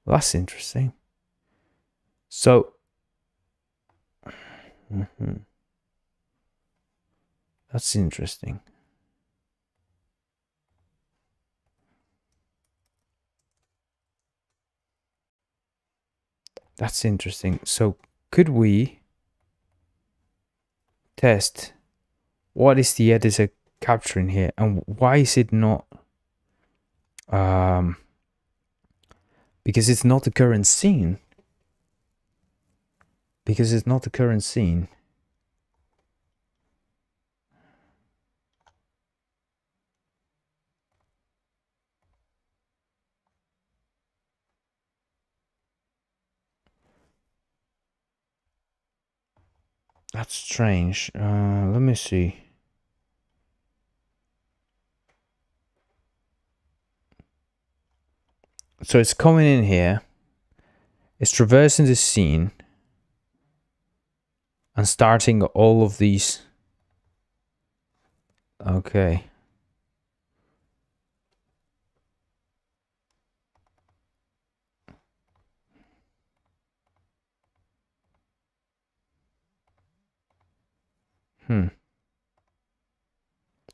Well, that's interesting. So, that's interesting. That's interesting. So could we test what is the editor capturing here and why is it not? Because it's not the current scene. Because it's not the current scene. That's strange. Let me see. So it's coming in here. It's traversing the scene. And starting all of these. Okay.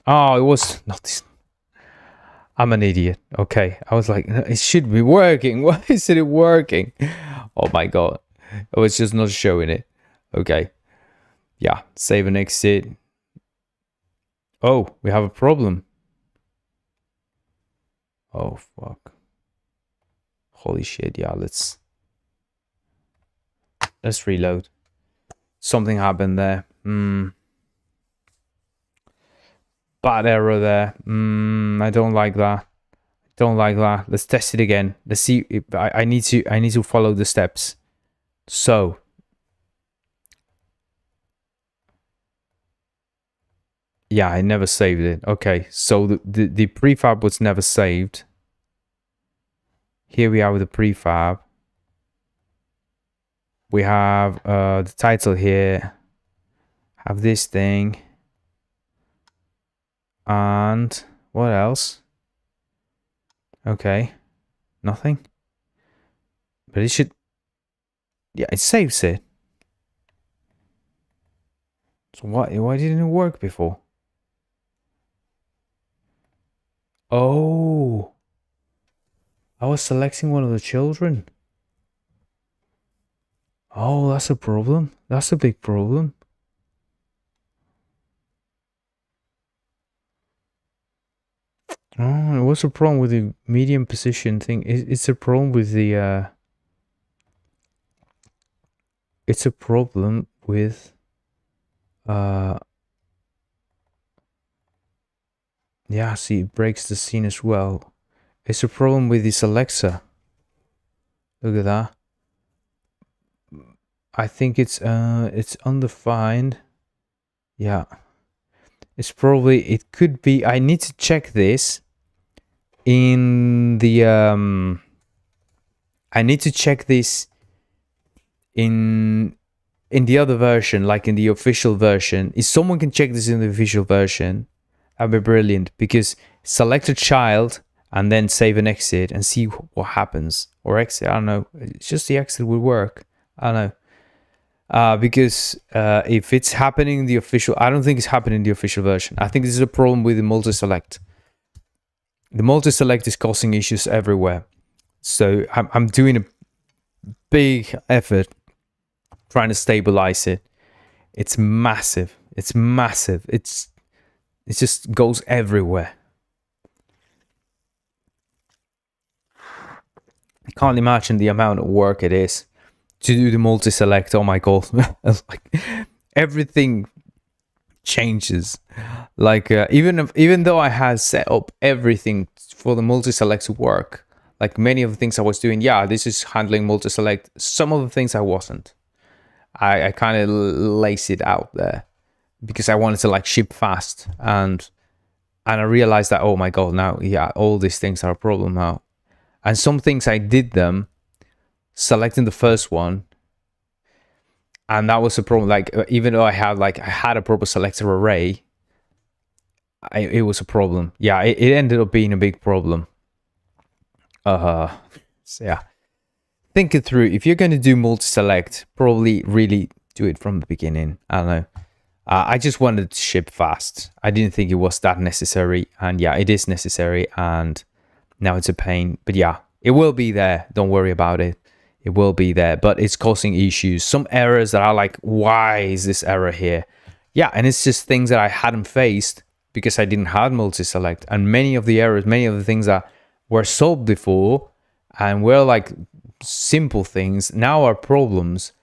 Oh, it was not this. I'm an idiot. Okay. I was like, it should be working. Why isn't it working? Oh my God. I was just not showing it. Okay. Yeah. Save and exit. Oh, we have a problem. Oh, fuck. Holy shit. Yeah, let's reload. Something happened there. Bad error there. I don't like that. Don't like that. Let's test it again. Let's see if I need to follow the steps. So yeah, I never saved it. Okay, so the prefab was never saved. Here we are with the prefab. We have the title here. Have this thing. And what else? Okay, nothing. But it should. Yeah, it saves it. So why didn't it work before? Oh, I was selecting one of the children. Oh, that's a problem. That's a big problem. Oh, what's the problem with the medium position thing? It's a problem with the it's a problem with yeah, see, it breaks the scene as well. It's a problem with this Alexa. Look at that. I think it's undefined. Yeah. It's probably, it could be, I need to check this in the I need to check this in the other version, like in the official version. If someone can check this in the official version, that'd be brilliant, because select a child and then save and exit and see what happens. Or exit, I don't know. It's just the exit would work. I don't know. Because if it's happening in the official, I don't think it's happening in the official version. I think this is a problem with the multi-select. The multi-select is causing issues everywhere. So I'm doing a big effort trying to stabilize it. It's massive. It's massive. It just goes everywhere. I can't imagine the amount of work it is to do the multi-select. Oh my God. Like, everything changes. Like even though I had set up everything for the multi-select to work, like many of the things I was doing, yeah, this is handling multi-select. Some of the things I wasn't. I kind of laced it out there because I wanted to like ship fast, and I realized that, oh my God, now, yeah, all these things are a problem now. And some things I did them selecting the first one, and that was a problem. Like even though I had a proper selector array, it was a problem. Yeah, it ended up being a big problem. So yeah, think it through. If you're going to do multi-select, probably really do it from the beginning. I don't know. I just wanted to ship fast. I didn't think it was that necessary, and yeah, it is necessary, and now it's a pain. But yeah, it will be there. Don't worry about it. It will be there, but it's causing issues. Some errors that are like, why is this error here? Yeah, and it's just things that I hadn't faced because I didn't have multi-select. And many of the errors, many of the things that were solved before and were like simple things, now are problems.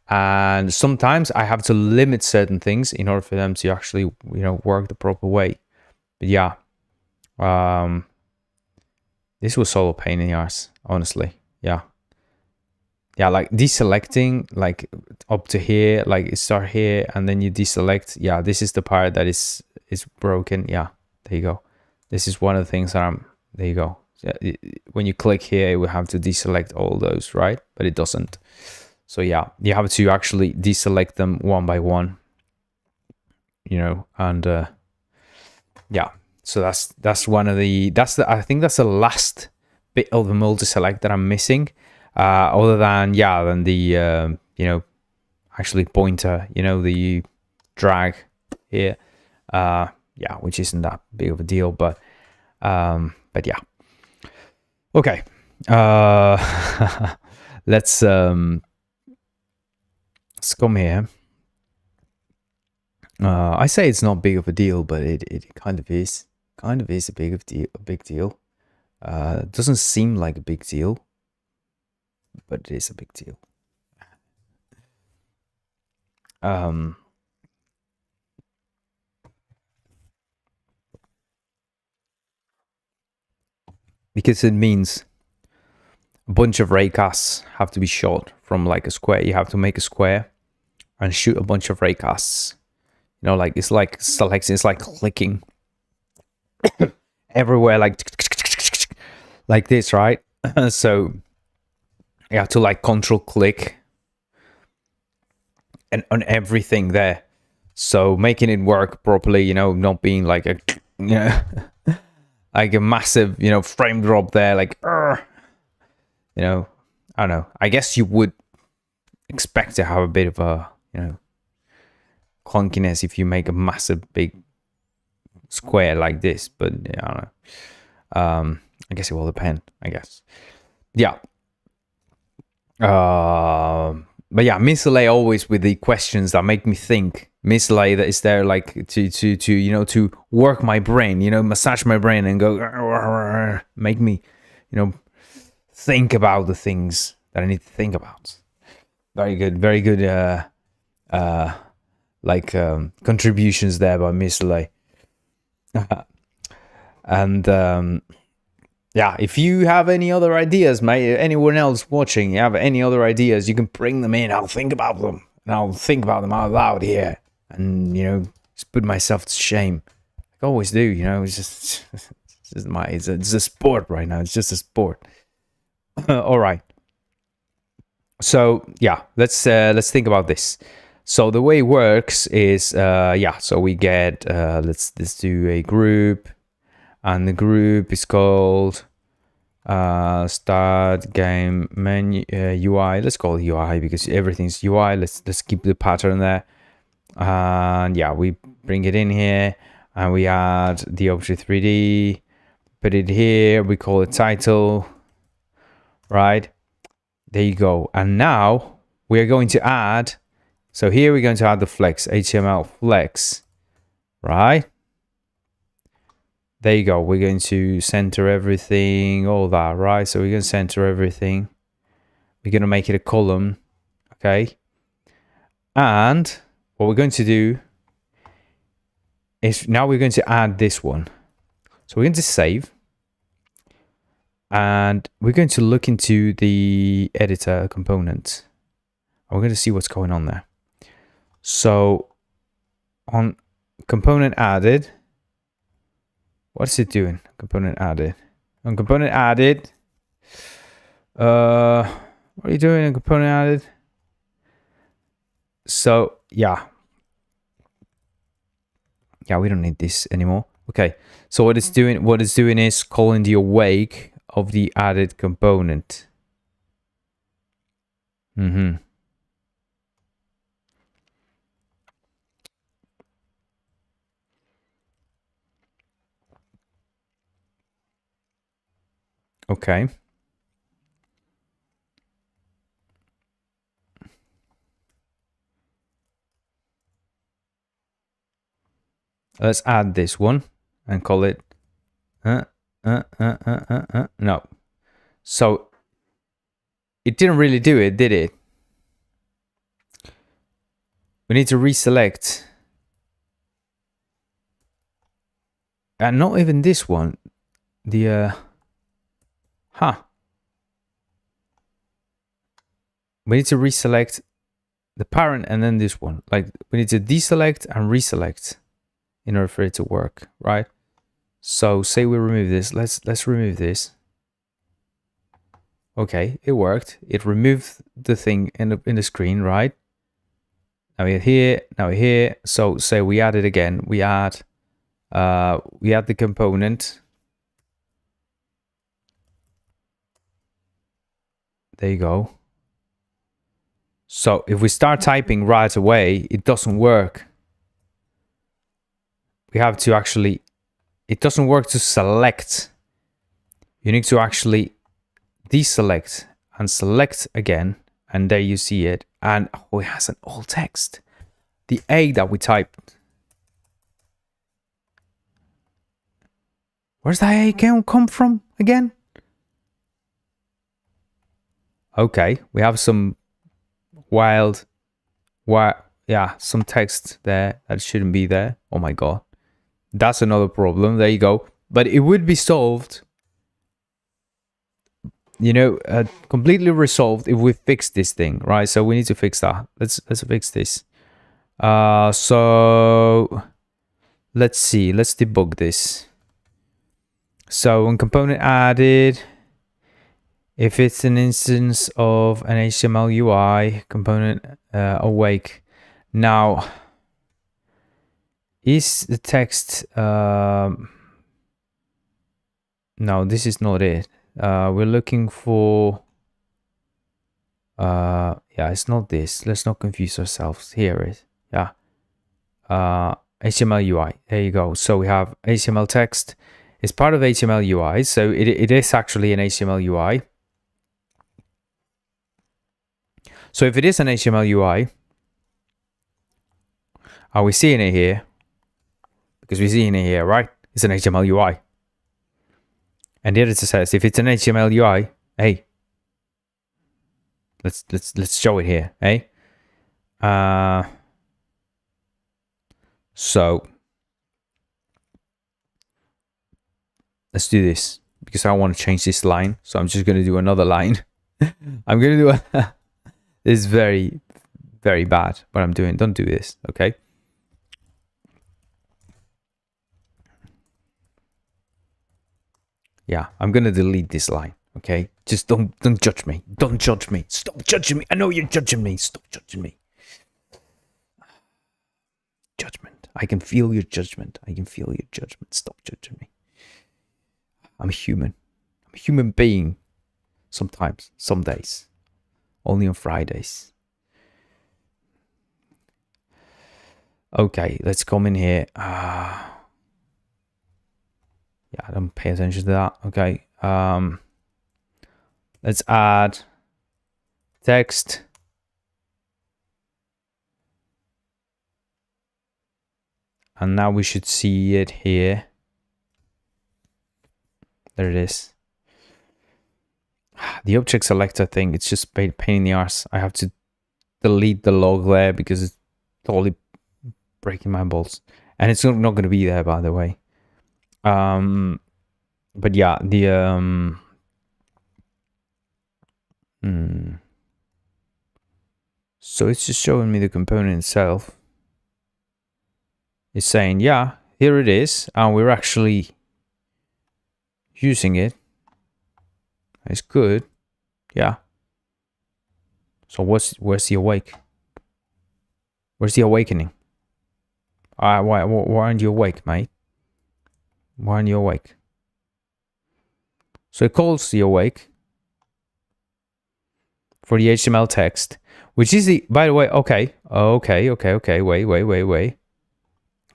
And sometimes I have to limit certain things in order for them to actually, work the proper way. But yeah, this was solo pain in the arse, honestly. Yeah, like deselecting, like up to here, like start here, and then you deselect. Yeah, this is the part that is broken. Yeah, there you go. This is one of the things that there you go. When you click here, it will have to deselect all those, right? But it doesn't. So yeah, you have to actually deselect them one by one, and yeah. So that's one of the I think that's the last bit of the multi-select that I'm missing. Other than the actually pointer, the drag here, which isn't that big of a deal, but yeah. Okay, let's come here. I say it's not big of a deal, but it kind of is. Kind of is a big deal. It doesn't seem like a big deal, but it is a big deal. Because it means a bunch of raycasts have to be shot from like a square. You have to make a square and shoot a bunch of raycasts. Like it's like selecting, it's like clicking everywhere, like this, right? So you have to like control click and on everything there. So making it work properly, not being like a like a massive, frame drop there, like I don't know. I guess you would expect to have a bit of a, clunkiness if you make a massive big square like this, but I don't know. I guess it will depend, I guess. Yeah. But yeah, Miscelay always with the questions that make me think. Miscelay that is there like to work my brain, massage my brain and go make me, think about the things that I need to think about. Very good contributions there by Miscelay. And if you have any other ideas, anyone else watching, you have any other ideas, you can bring them in. I'll think about them, and I'll think about them out loud here, and just put myself to shame. I always do, it's it's a sport right now. It's just a sport. All right. So yeah, let's think about this. So the way it works is so we get let's do a group, and the group is called start game menu UI. Let's call it UI because everything's UI. Let's keep the pattern there. And we bring it in here and we add the object 3D, put it here, we call it title, right? There you go. And now we're going to add, so here we're going to add the flex, HTML flex, right? There you go. We're going to center everything, all that, right? So we're going to center everything. We're going to make it a column, okay? And what we're going to do is now we're going to add this one. So we're going to save. And we're going to look into the editor component. And we're going to see what's going on there. So on component added, what's it doing? Component added. On component added, what are you doing in component added? So yeah, we don't need this anymore. Okay, so what it's doing is calling the awake of the added component. Okay. Let's add this one and call it No. So it didn't really do it, did it? We need to reselect. And not even this one. The we need to reselect the parent and then this one. Like we need to deselect and reselect in order for it to work, right? So say we remove this. Let's remove this. Okay, it worked. It removed the thing in the screen, right? Now we're here. Now we're here. So say we add it again. We add the component. There you go. So if we start typing right away, it doesn't work. We have to actually, it doesn't work to select. You need to actually deselect and select again. And there you see it. And oh, it has an alt text. The A that we typed. Where's that A come from again? Okay, we have some some text there that shouldn't be there. Oh my god. That's another problem. There you go. But it would be solved, you know, completely resolved if we fix this thing, right? So we need to fix that. Let's fix this. So let's see. Let's debug this. So when component added, if it's an instance of an HTML UI component awake. Now, is the text... no, this is not it. We're looking for... yeah, it's not this. Let's not confuse ourselves. Here it is. Yeah. HTML UI. There you go. So we have HTML text. It's part of HTML UI. So it is actually an HTML UI. So if it is an HTML UI, are we seeing it here? Because we're seeing it here, right? It's an HTML UI. And the editor says, if it's an HTML UI, hey, let's show it here, hey. So let's do this because I want to change this line. So I'm just going to do another line. I'm going to do a. This is very, very bad what I'm doing. Don't do this, okay? Yeah, I'm gonna delete this line, okay? Just don't judge me. Don't judge me. Stop judging me. I know you're judging me. Stop judging me. Judgment. I can feel your judgment. I can feel your judgment. Stop judging me. I'm a human. I'm a human being. Sometimes, some days. Only on Fridays. Okay, let's come in here. Yeah, don't pay attention to that. Okay. Let's add text. And now we should see it here. There it is. The object selector thing, it's just pain in the arse. I have to delete the log there because it's totally breaking my balls. And it's not going to be there, by the way. But yeah, the so it's just showing me the component itself. It's saying, yeah, here it is, and we're actually using it. It's good, yeah. So where's the awake? Where's the awakening? Why aren't you awake, mate? Why aren't you awake? So it calls the awake for the HTML text, which is the, by the way, okay, wait.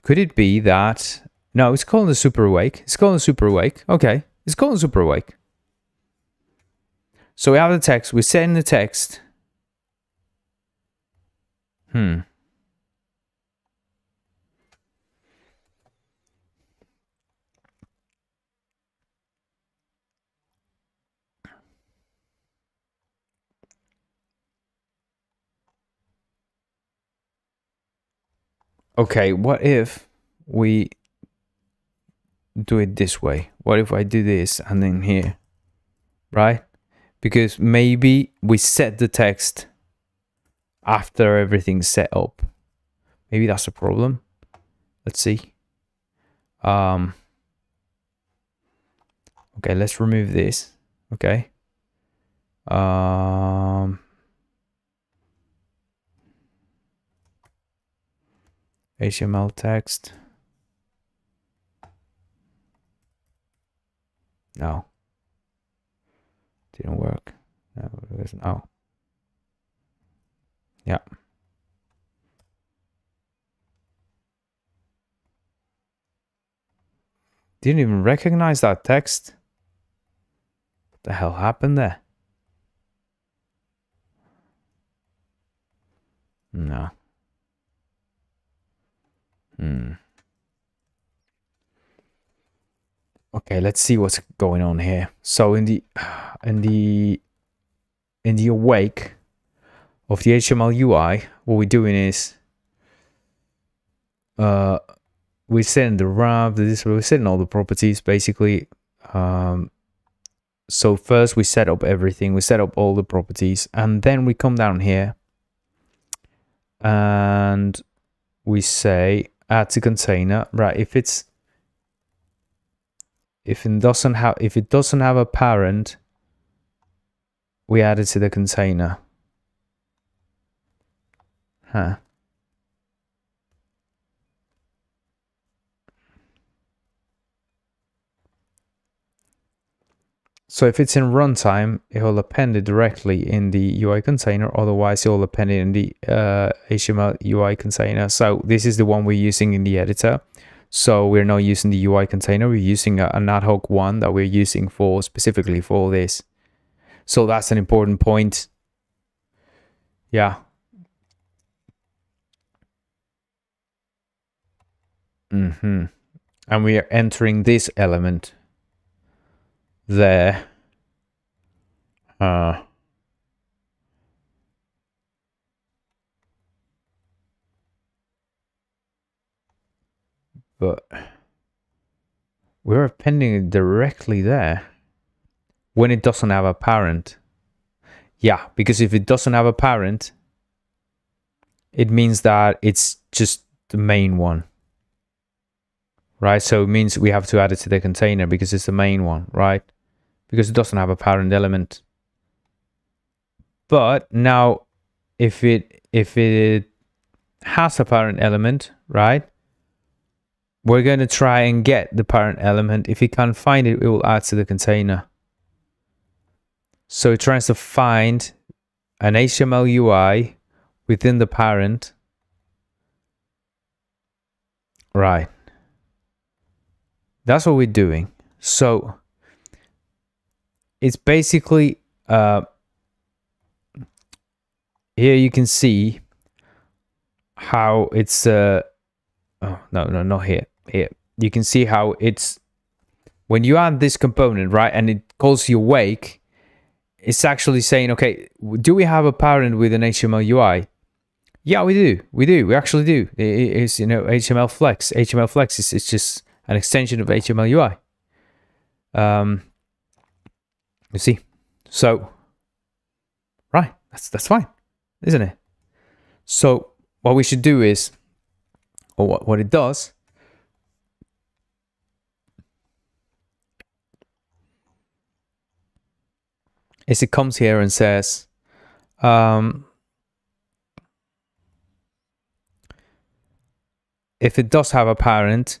Could it be that, no, it's calling the super awake. It's calling the super awake. Okay, it's calling super awake. So we have the text, we're setting the text. Okay, what if we do it this way? What if I do this and then here, right? Because maybe we set the text after everything's set up. Maybe that's a problem. Let's see. Okay, let's remove this. Okay. HTML text. No. Didn't work. No, it wasn't. Oh. Yeah. Didn't even recognize that text. What the hell happened there? No. Okay, let's see what's going on here. So in the awake of the HTML UI, what we're doing is we're setting the wrap, we're setting all the properties basically. So first we set up everything, we set up all the properties, and then we come down here and we say add to container, right? If it doesn't have a parent, we add it to the container. Huh. So if it's in runtime, it will append it directly in the UI container. Otherwise, it will append it in the HTML UI container. So this is the one we're using in the editor. So we're not using the UI container. We're using an ad hoc one that we're using for specifically for this. So that's an important point. Yeah. And we are entering this element there. But we're appending it directly there when it doesn't have a parent. Yeah, because if it doesn't have a parent, it means that it's just the main one. Right, so it means we have to add it to the container because it's the main one, right? Because it doesn't have a parent element. But now, if it has a parent element, right? We're going to try and get the parent element. If we can't find it, it will add to the container. So it tries to find an HTML UI within the parent. Right. That's what we're doing. So it's basically here you can see how it's oh no, not here. Here you can see how it's when you add this component, right, and it calls you awake, it's actually saying, okay, do we have a parent with an HTML UI? Yeah, we do. We actually do. It's, you know, HTML Flex. HTML Flex is just an extension of HTML UI. You see, so right, that's fine, isn't it? So what we should do is, or what it does, is it comes here and says, if it does have a parent,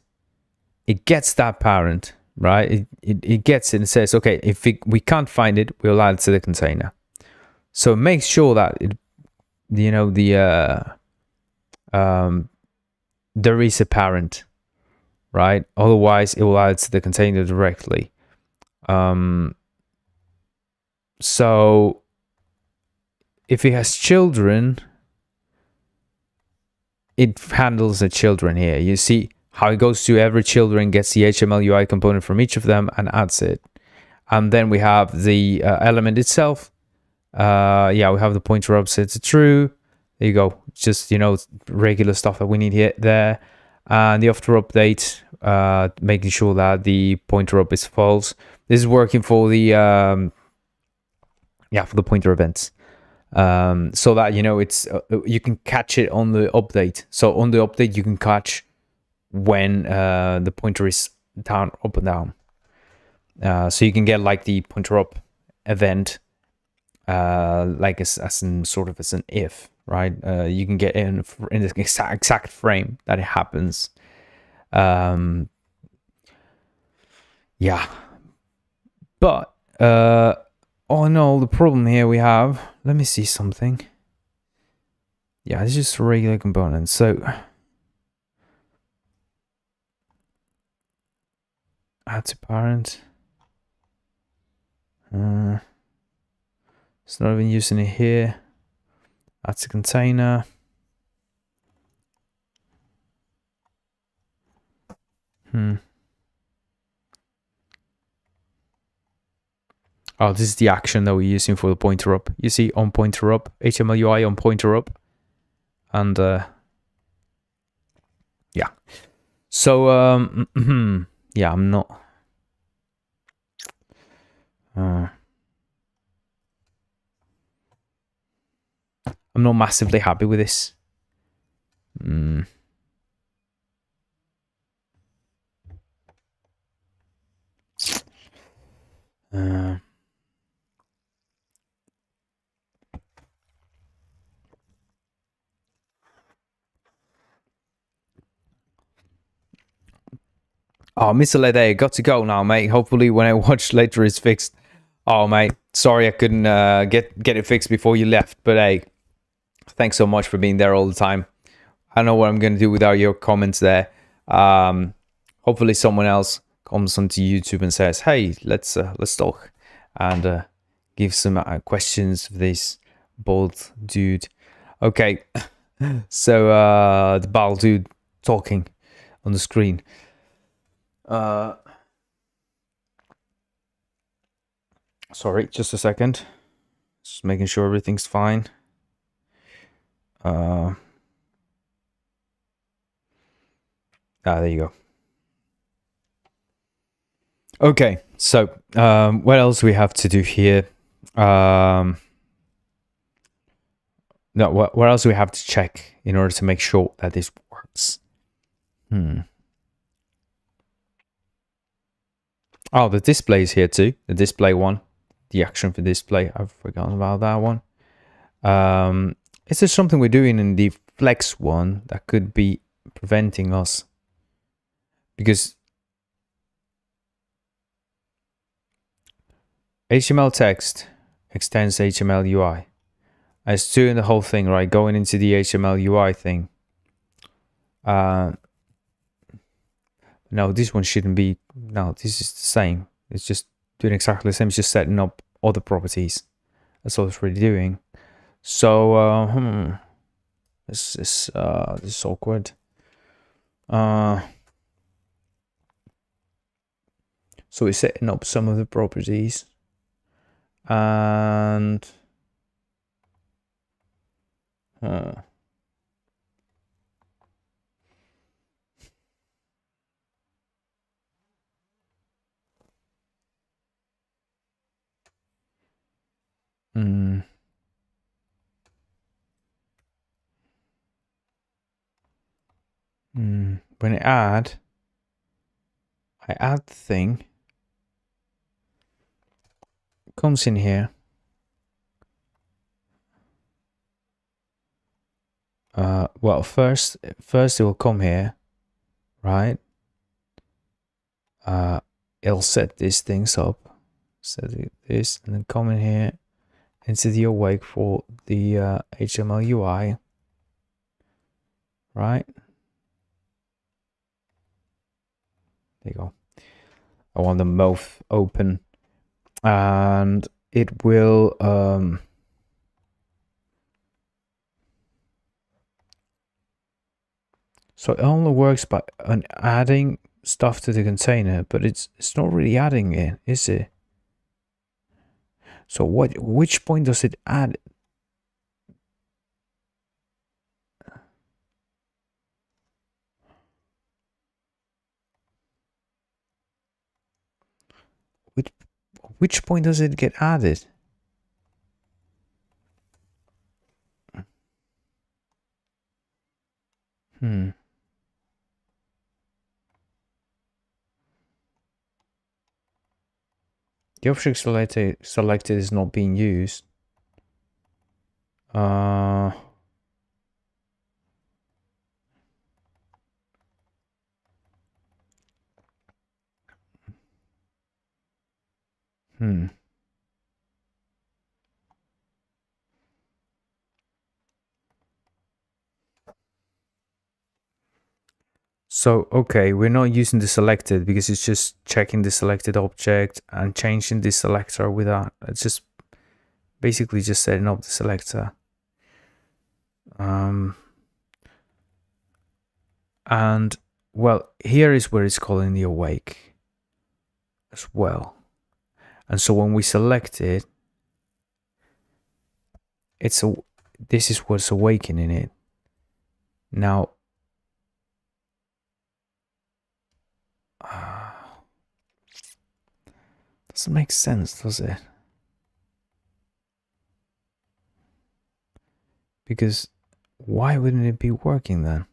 it gets that parent, right? It gets it and says, okay, if we can't find it, we'll add it to the container. So make sure that it, you know, there is a parent, right? Otherwise, it will add it to the container directly. So if it has children, it handles the children here. You see how it goes to every children, gets the HTML UI component from each of them and adds it. And then we have the element itself. Yeah, we have the pointer up set to true. There you go. Just, you know, regular stuff that we need here, there. And the after update, making sure that the pointer up is false. This is working for the, for the pointer events. So that, you know, it's, you can catch it on the update. So on the update, you can catch when the pointer is down, up and down. So you can get like the pointer up event, like as in sort of as an if, right? You can get in the exact frame that it happens. Yeah, but oh no, the problem here we have. Let me see something. Yeah, it's just a regular component. So add to parent. It's not even using it here. Add to container. Oh, this is the action that we're using for the pointer up. You see on pointer up, HTML UI on pointer up. And yeah. So yeah, I'm not massively happy with this. Oh, Mr. Lede, got to go now, mate. Hopefully when I watch later it's fixed. Oh, mate, sorry I couldn't get it fixed before you left. But hey, thanks so much for being there all the time. I don't know what I'm going to do without your comments there. Hopefully someone else comes onto YouTube and says, hey, let's talk. And give some questions for this bald dude. Okay, so the bald dude talking on the screen. Sorry, just a second. Just making sure everything's fine. There you go. Okay, so what else do we have to do here? No, what else do we have to check in order to make sure that this works? Oh, the display is here too. The display one, the action for display. I've forgotten about that one. Is there something we're doing in the flex one that could be preventing us? Because HTML text extends HTML UI. I was doing the whole thing, right? Going into the HTML UI thing. No, this one shouldn't be. No, this is the same. It's just doing exactly the same. It's just setting up other properties. That's all it's really doing. So, this is awkward. So we're setting up some of the properties, and when I add the thing, comes in here. Well, first it will come here, right? It'll set these things up, set this, and then come in here into the awake for the HTML UI, right? There you go. I want them both open, and it will so it only works by adding stuff to the container, but it's not really adding it, is it? So which point does it add? which point does it get added? The object selected is not being used. So, okay, we're not using the selected because it's just checking the selected object and changing the selector without, it's just basically just setting up the selector. And well, here is where it's calling the awake as well. And so when we select it, this is what's awakening it. Now, doesn't make sense, does it? Because why wouldn't it be working then?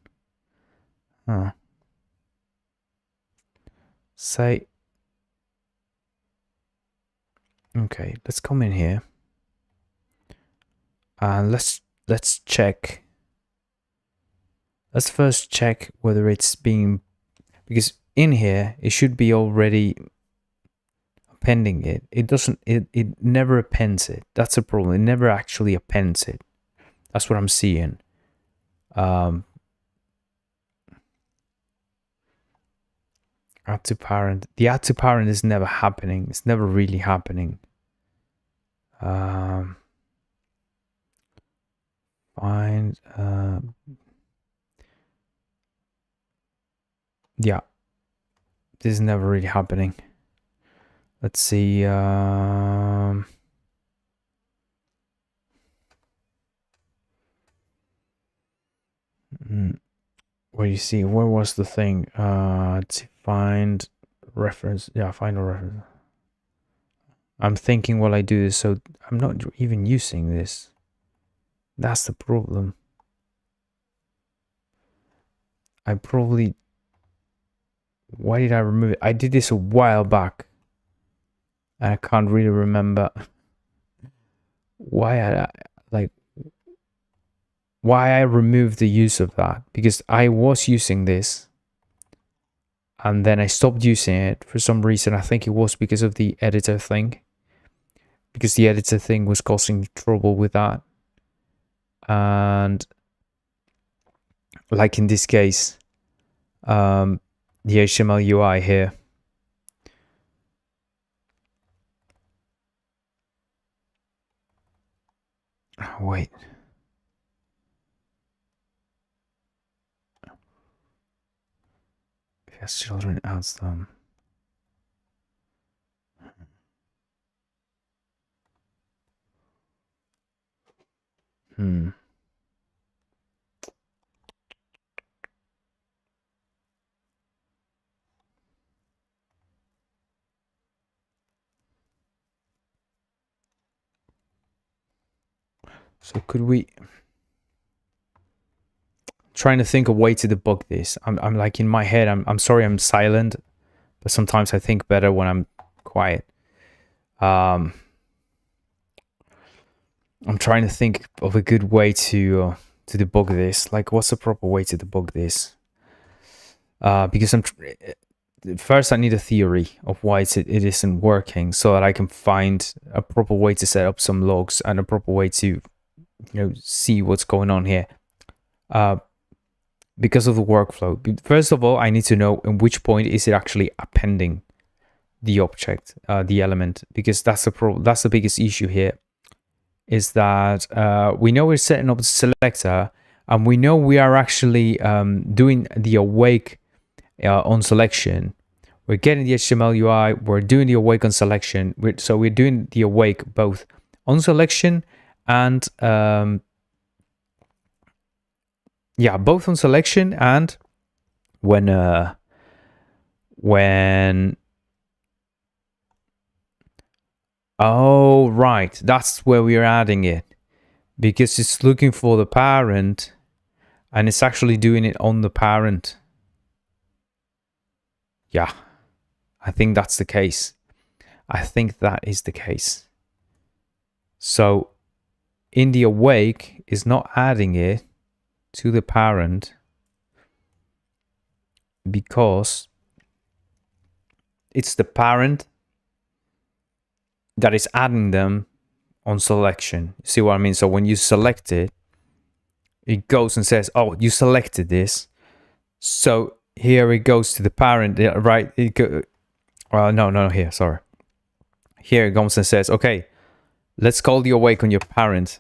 Say, okay, let's come in here and let's check. Let's first check whether it's being, because in here it should be already appending it. It doesn't. It never appends it. That's a problem. It never actually appends it. That's what I'm seeing. Add to parent. The add to parent is never happening. It's never really happening. Find. Yeah. This is never really happening. Let's see. Well, you see, where was the thing? To find reference. Yeah, find a reference. I'm thinking while I do this, so I'm not even using this. That's the problem. I probably... Why did I remove it? I did this a while back. And I can't really remember why I removed the use of that. Because I was using this. And then I stopped using it for some reason. I think it was because of the editor thing. Because the editor thing was causing trouble with that. And like in this case, the HTML UI here. Oh, wait. If it has children, adds them. So could we... Trying to think of a way to debug this. I'm like in my head, I'm sorry I'm silent, but sometimes I think better when I'm quiet. I'm trying to think of a good way to debug this. Like, what's the proper way to debug this? Because first I need a theory of why it isn't working, so that I can find a proper way to set up some logs and a proper way to, see what's going on here. Because of the workflow. First of all, I need to know in which point is it actually appending the object, the element, because that's the biggest issue here. Is that we know we're setting up the selector, and we know we are actually doing the awake on selection. We're getting the HTML UI, we're doing the awake on selection. So we're doing the awake both on selection and both on selection and when Oh, right. That's where we're adding it. Because it's looking for the parent and it's actually doing it on the parent. Yeah, I think that's the case. I think that is the case. So in the awake is not adding it to the parent because it's the parent that is adding them on selection. See what I mean? So when you select it, it goes and says, oh, you selected this. So here it goes to the parent, right? No, here, sorry. Here it comes and says, okay, let's call the awake on your parent.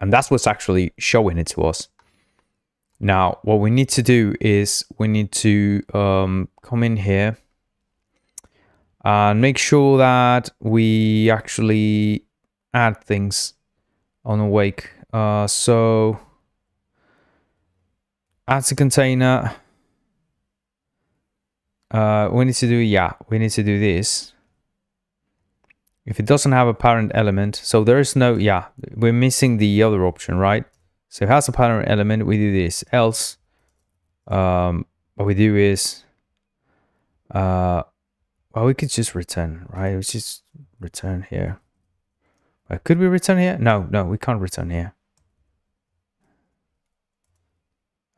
And that's what's actually showing it to us. Now, what we need to do is we need to come in here and make sure that we actually add things on awake. So add a container. We need to do this. If it doesn't have a parent element, so there is no, we're missing the other option, right? So it has a parent element, we do this. Else, what we do is, well, we could just return, right? We just return here. Could we return here? No, we can't return here.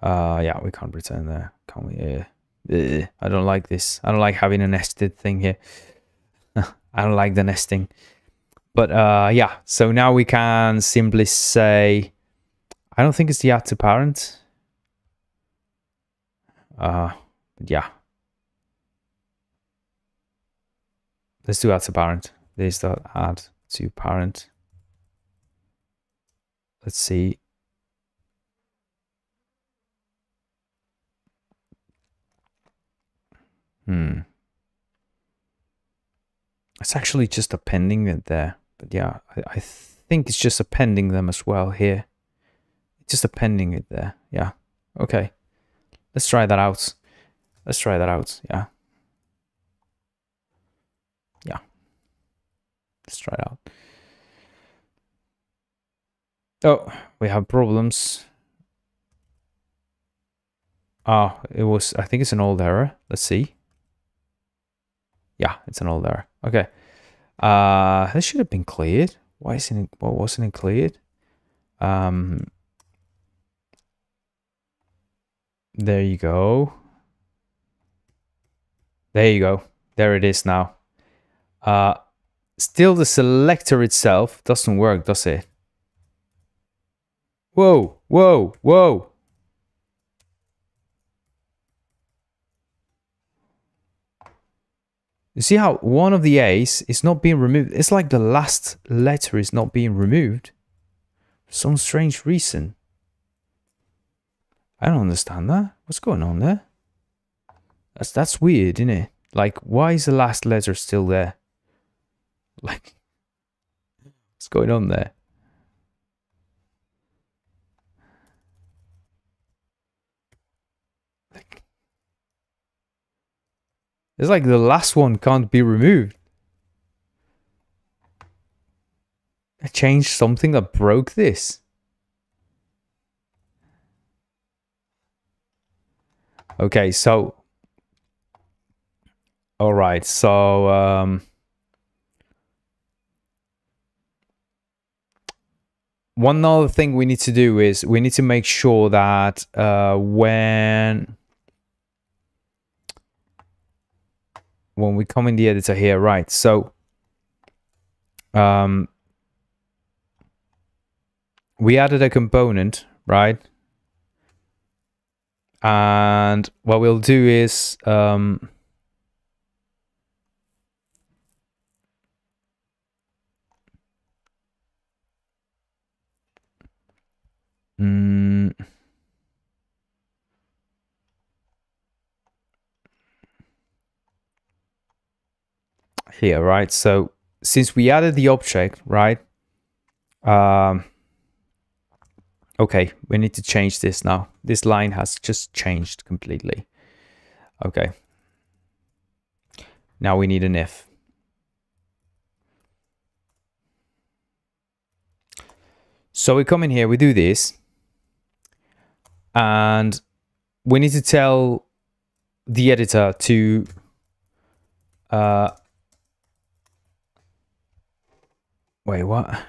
Yeah, we can't return there. Can we? I don't like this. I don't like having a nested thing here. I don't like the nesting. But yeah, so now we can simply say, I don't think it's the add to parent. Yeah. Let's do add to parent. There's the add to parent. Let's see. It's actually just appending it there. But yeah, I think it's just appending them as well here. Just appending it there. Yeah. Okay. Let's try that out. Yeah. Yeah. Let's try it out. Oh, we have problems. Oh, I think it's an old error. Let's see. Yeah, it's an old error. Okay. This should have been cleared. Why wasn't it cleared? There you go. There it is now. Still the selector itself doesn't work, does it? Whoa. You see how one of the A's is not being removed? It's like the last letter is not being removed. For some strange reason. I don't understand that. What's going on there? That's weird, isn't it? Like, why is the last letter still there? Like, what's going on there? It's like the last one can't be removed. I changed something that broke this. Okay, so... Alright, so... one other thing we need to do is we need to make sure that when we come in the editor here, right? So we added a component, right? And what we'll do is here, right? So since we added the object, right? Okay, we need to change this now. This line has just changed completely. Okay. Now we need an if. So we come in here, we do this, and we need to tell the editor to wait, what?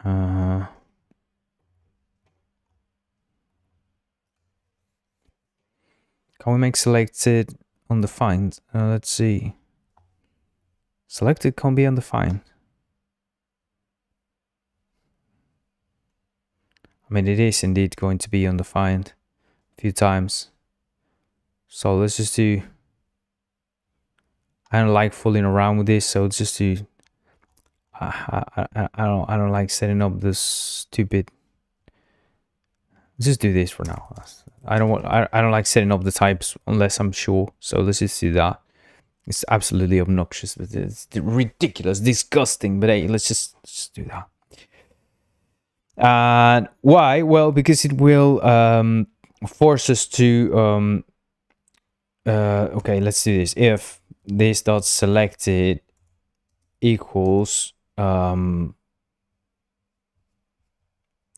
Can we make selected undefined? Let's see. Selected can't be undefined. I mean, it is indeed going to be undefined a few times. So let's just do. I don't like fooling around with this, so let's just do. I don't like setting up this stupid. Let's just do this for now. I don't like setting up the types unless I'm sure. So let's just do that. It's absolutely obnoxious, but it's ridiculous, disgusting. But hey, let's just do that. And why? Well, because it will force us to. Okay, let's do this. If this dot selected equals, it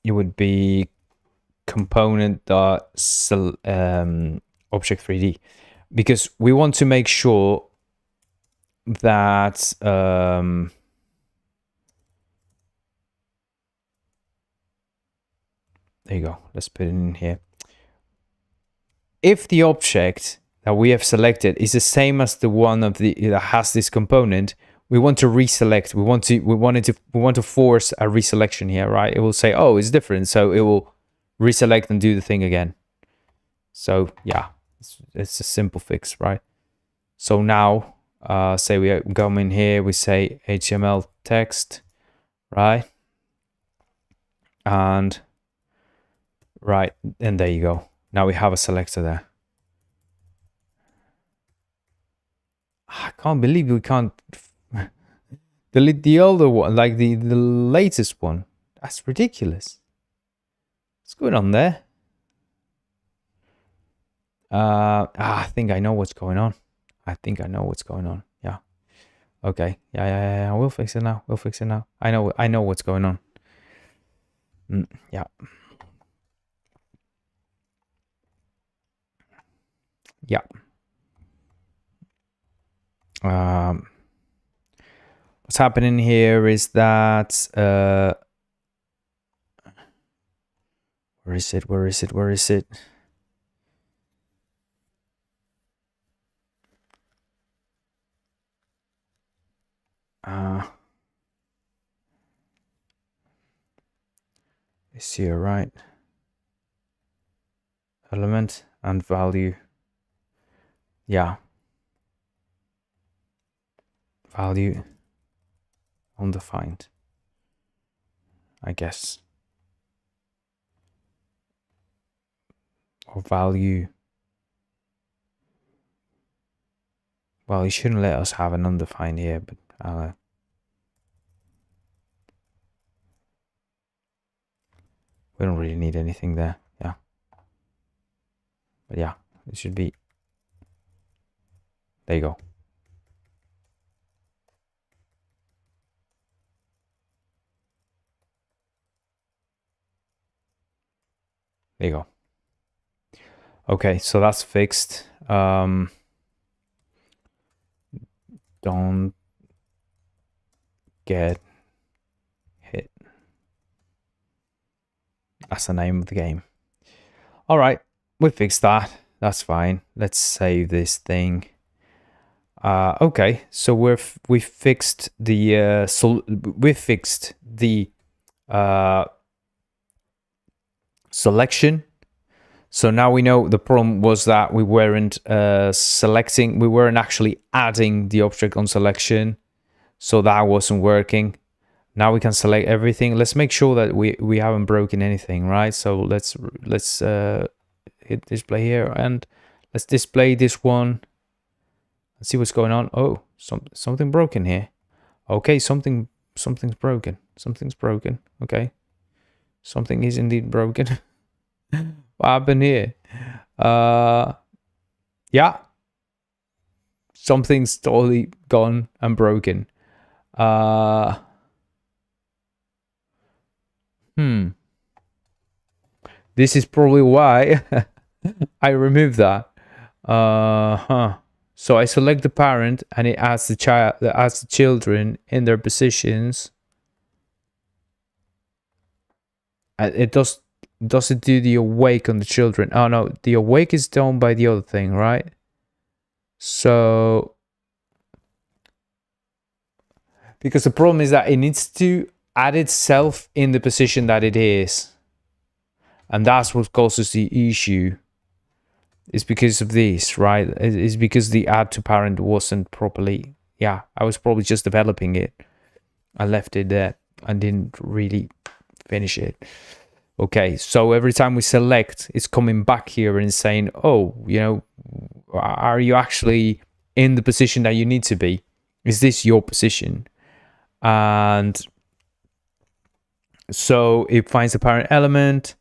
would be component dot object 3D, because we want to make sure that there you go. Let's put it in here. If the object that we have selected is the same as the one of the that has this component, we want to reselect. We want to force a reselection here, right? It will say, oh, it's different, so it will reselect and do the thing again. So yeah, it's a simple fix, right? So now, say we come in here, we say HTML text, right? And right, and there you go. Now we have a selector there. I can't believe we can't delete the older one, like the latest one. That's ridiculous. What's going on there? I think I know what's going on. Yeah. Okay. Yeah. We'll fix it now. I know what's going on. Yeah. Yeah. What's happening here is that where is it? It's here, right? Element and value. Yeah. Value undefined, I guess. Or value. Well, you shouldn't let us have an undefined here, but we don't really need anything there. Yeah. But yeah, it should be. There you go. There you go. Okay, so that's fixed. Don't get hit. That's the name of the game. All right, we fixed that. That's fine. Let's save this thing. Okay, so we fixed the selection. So now we know the problem was that we weren't selecting, we weren't actually adding the object on selection, so that wasn't working. Now we can select everything. Let's make sure that we haven't broken anything, right? So let's hit display here and let's display this one. Let's see what's going on. Oh, something broken here. Okay, something's broken. Okay, something is indeed broken. What happened here? Yeah, something's totally gone and broken. This is probably why I removed that. So I select the parent and it adds the child, adds the children in their positions. And it does it do the awake on the children? Oh no, the awake is done by the other thing, right? So because the problem is that it needs to add itself in the position that it is. And that's what causes the issue. It's because of this, right? It's because the add to parent wasn't properly, I was probably just developing it. I left it there and didn't really finish it. Okay, so every time we select, it's coming back here and saying, oh, are you actually in the position that you need to be? Is this your position? And so it finds the parent element.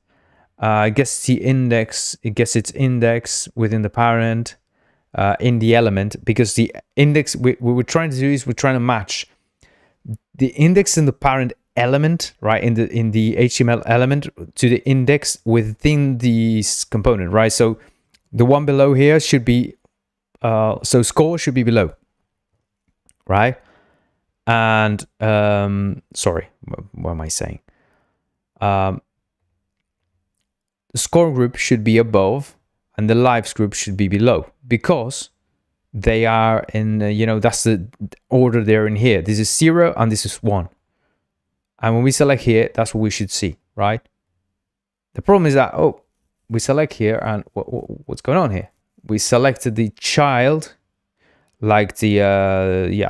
It gets the index. It gets its index within the parent in the element, because the index what we're trying to do is we're trying to match the index in the parent element, right, in the HTML element, to the index within this component, right? So the one below here should be so score should be below, right? And sorry, what am I saying? The score group should be above and the lives group should be below, because they are in, that's the order they're in here. This is 0 and this is 1. And when we select here, that's what we should see, right? The problem is that, we select here and what's going on here? We selected the child, like the,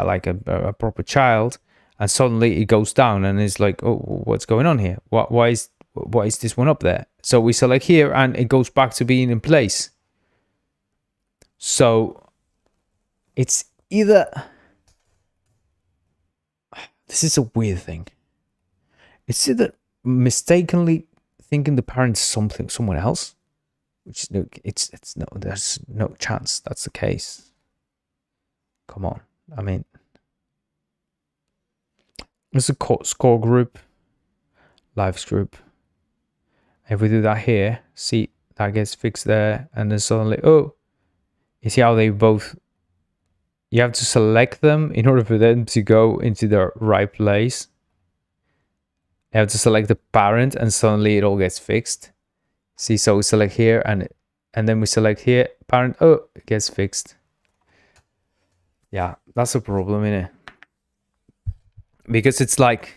like a proper child, and suddenly it goes down and it's like, what's going on here? Why is this one up there? So we select here and it goes back to being in place. So it's either, this is a weird thing. It's either mistakenly thinking the parent's someone else, which it's no, there's no chance that's the case. Come on, I mean, there's a score group, lives group. If we do that here, see, that gets fixed there, and then suddenly, you see how they both, you have to select them in order for them to go into the right place. You have to select the parent and suddenly it all gets fixed. See, so we select here and then we select here, parent, it gets fixed. Yeah, that's a problem, isn't it? Because it's like,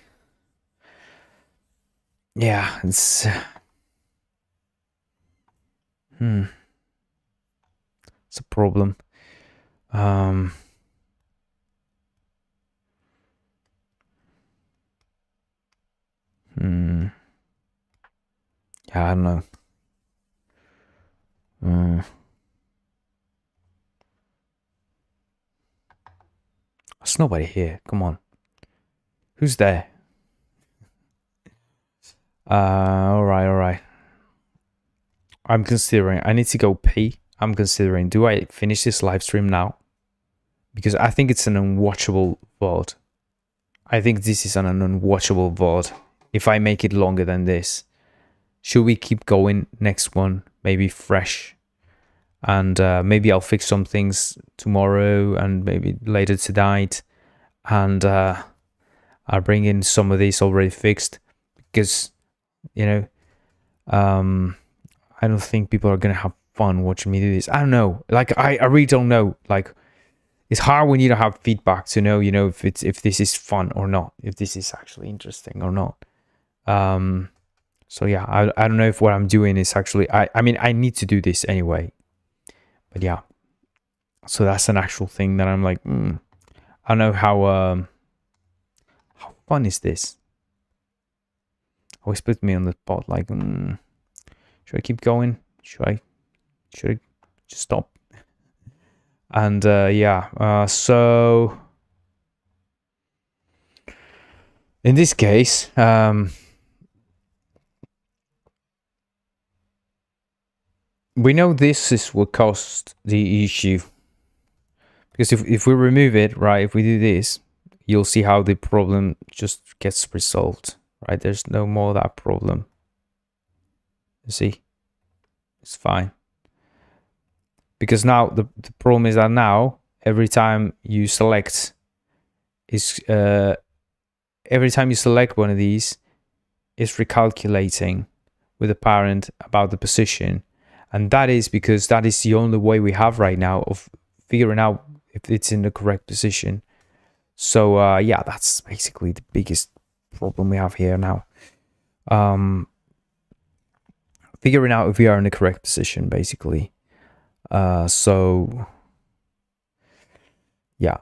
it's it's a problem. I don't know. There's nobody here. Come on. Who's there? All right. I'm considering, I need to go pee. I'm considering, do I finish this live stream now? Because I think it's an unwatchable VOD. I think this is an unwatchable VOD if I make it longer than this. Should we keep going? Next one, maybe fresh. And maybe I'll fix some things tomorrow and maybe later tonight. And I'll bring in some of these already fixed. Because, I don't think people are going to have fun watching me do this. I don't know. Like, I really don't know. Like, it's hard when you don't have feedback to know, if this is fun or not. If this is actually interesting or not. So yeah, I don't know if what I'm doing is actually, I mean, I need to do this anyway. But yeah, so that's an actual thing that I'm like, I don't know how fun is this? Always put me on the spot, like, should I keep going? Should I just stop? And so in this case, we know this is what caused the issue, because if we remove it, right, if we do this, you'll see how the problem just gets resolved, right? There's no more that problem. You see, it's fine. Because now the problem is that now every time you select one of these, it's recalculating with the parent about the position. And that is because that is the only way we have right now of figuring out if it's in the correct position. So yeah, that's basically the biggest problem we have here now. Figuring out if we are in the correct position, basically. So yeah.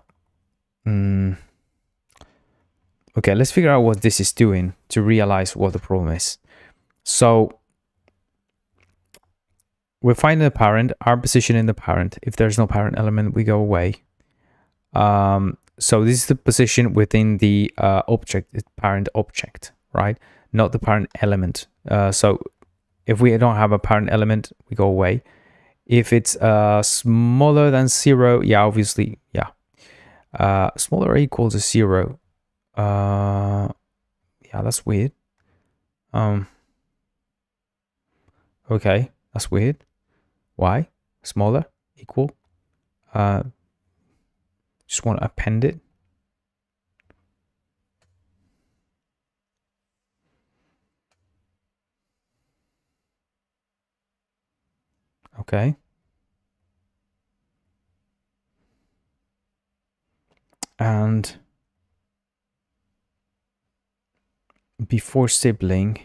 Okay, let's figure out what this is doing to realize what the problem is. So we're finding the parent, our position in the parent. If there's no parent element, we go away. So this is the position within the object, parent object, right? Not the parent element. So if we don't have a parent element, we go away. If it's smaller than 0, yeah, obviously, yeah. Smaller or equal to 0. Yeah, that's weird. Okay, that's weird. Why? Smaller, equal. Just want to append it. Okay. And before sibling.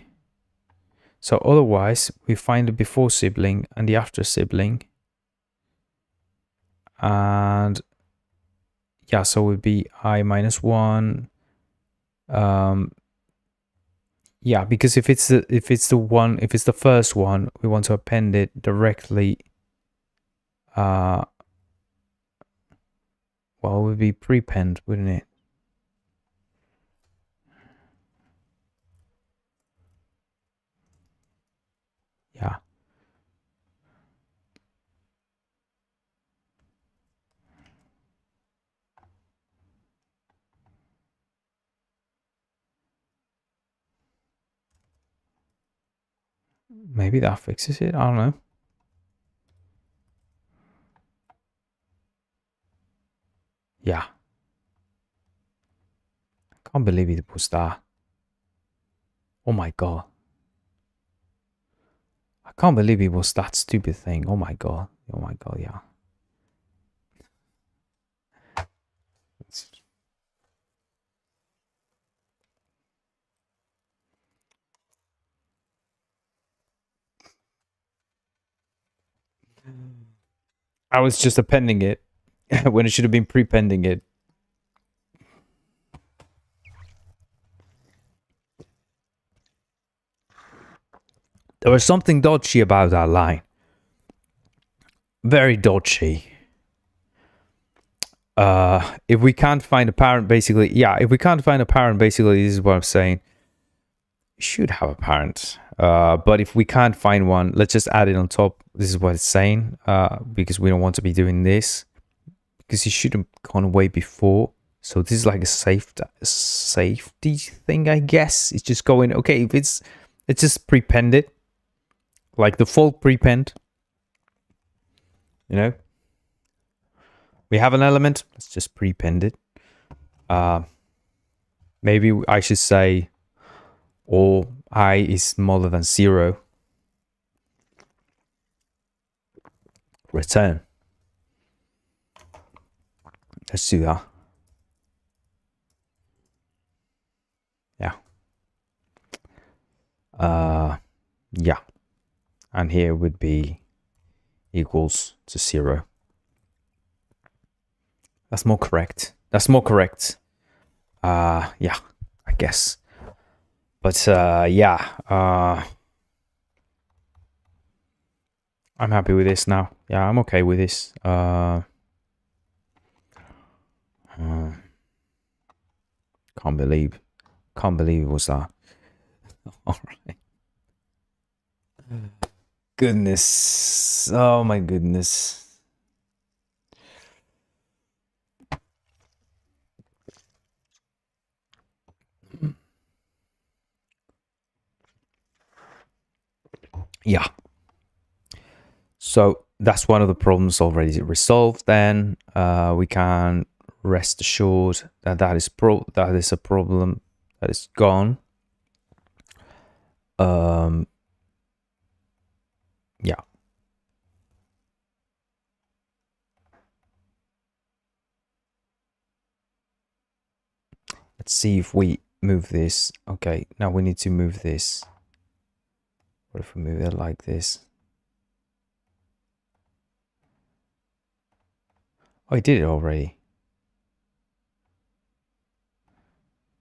So otherwise, we find the before sibling and the after sibling. And yeah, so it would be I minus 1. Yeah, because if it's the first one, we want to append it directly. Well, it would be prepend, wouldn't it? Yeah. Maybe that fixes it. I don't know. Yeah. I can't believe it was that. Oh my god. I can't believe it was that stupid thing. Oh my god. Oh my god, yeah. I was just appending it when it should have been prepending it. There was something dodgy about that line. Very dodgy. If we can't find a parent, basically, yeah, if we can't find a parent, basically, this is what I'm saying. We should have a parent. But if we can't find one, let's just add it on top. This is what it's saying. Because we don't want to be doing this. Because you should have gone away before. So this is like a safety thing, I guess. It's just going, okay, if it's just prepend it. Like default prepend. You know? We have an element. Let's just prepend it. Maybe I should say or I is smaller than 0. Return. Let's do that. Yeah. Yeah. And here would be equals to 0. That's more correct. Yeah, I guess. But yeah, I'm happy with this now. Yeah, I'm okay with this. Can't believe it was that. All right. Goodness. Oh my goodness. yeah, so that's one of the problems already resolved. Then we can rest assured that that is a problem that is gone. Yeah. Let's see if we move this. Okay, now we need to move this. What if we move it like this? Oh, I did it already.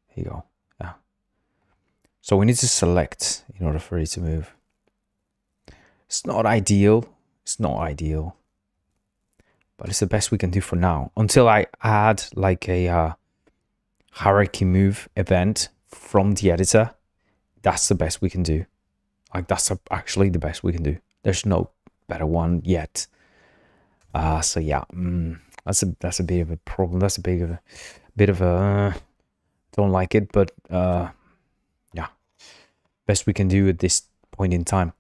Here you go. Yeah. So we need to select in order for it to move. It's not ideal. It's not ideal. But it's the best we can do for now. Until I add like a hierarchy move event from the editor. That's the best we can do. Like that's actually the best we can do. There's no better one yet. So yeah, that's a bit of a problem. That's a bit of a don't like it, but yeah, best we can do at this point in time.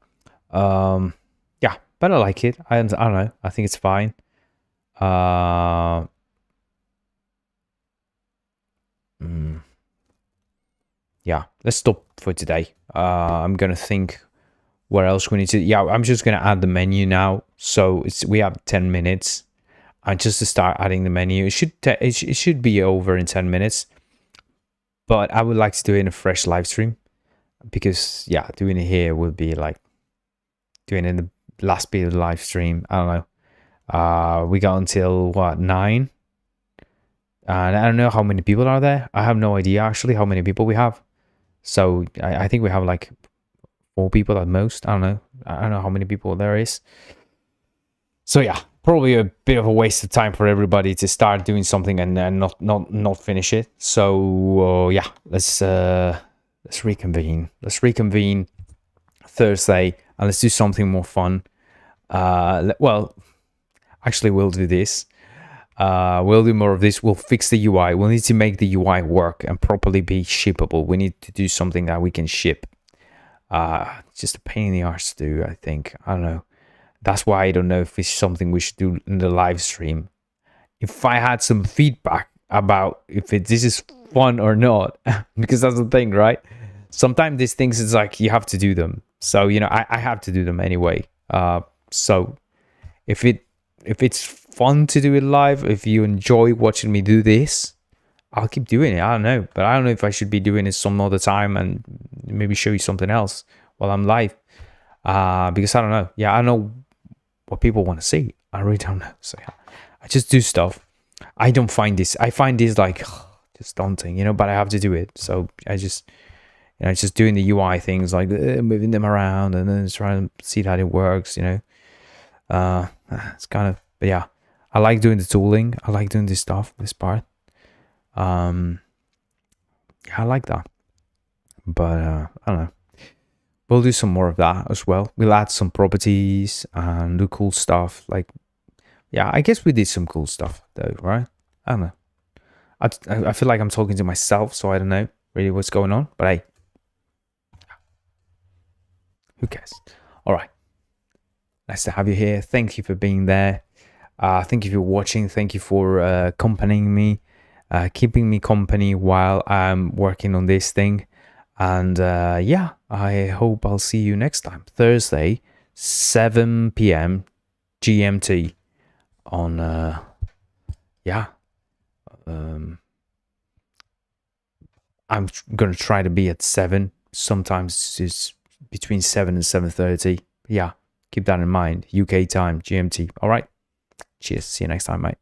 Yeah, but I like it. I don't know. I think it's fine. Yeah, let's stop for today. I'm gonna think where else we need to. Yeah, I'm just gonna add the menu now. So we have 10 minutes. And just to start adding the menu, it should be over in 10 minutes. But I would like to do it in a fresh live stream, because yeah, doing it here would be like doing it in the last bit of the live stream. I don't know. We got until what, 9? And I don't know how many people are there. I have no idea actually how many people we have. So I think we have like 4 people at most. I don't know. I don't know how many people there is. So yeah, probably a bit of a waste of time for everybody to start doing something and then not finish it. So yeah, let's reconvene. Let's reconvene Thursday and let's do something more fun. Well, actually, we'll do this. We'll do more of this. We'll fix the UI. We'll need to make the UI work and properly be shippable. We need to do something that we can ship. Just a pain in the arse to do, I think. I don't know. That's why I don't know if it's something we should do in the live stream. If I had some feedback about if this is fun or not, because that's the thing, right? Sometimes these things, it's like you have to do them. So, you know, I have to do them anyway. So if it's fun to do it live, if you enjoy watching me do this, I'll keep doing it. I don't know. But I don't know if I should be doing it some other time and maybe show you something else while I'm live. Because I don't know. Yeah, I don't know what people want to see. I really don't know. So yeah, I just do stuff. I find this like just daunting, you know, but I have to do it. So I just, you know, just doing the UI things, like moving them around and then trying to see how it works, you know. It's kind of, but yeah, I like doing the tooling. I like doing this stuff, this part. Yeah, I like that. But I don't know. We'll do some more of that as well. We'll add some properties and do cool stuff. Like, yeah, I guess we did some cool stuff though, right? I don't know. I feel like I'm talking to myself, so I don't know really what's going on. But hey, who cares? All right. Nice to have you here. Thank you for being there. Thank you for watching. Thank you for accompanying me, keeping me company while I'm working on this thing. And yeah, I hope I'll see you next time. Thursday, 7 p.m. GMT on, yeah. I'm going to try to be at 7. Sometimes it's between 7 and 7:30. Yeah, keep that in mind. UK time, GMT. All right. Cheers. See you next time, mate.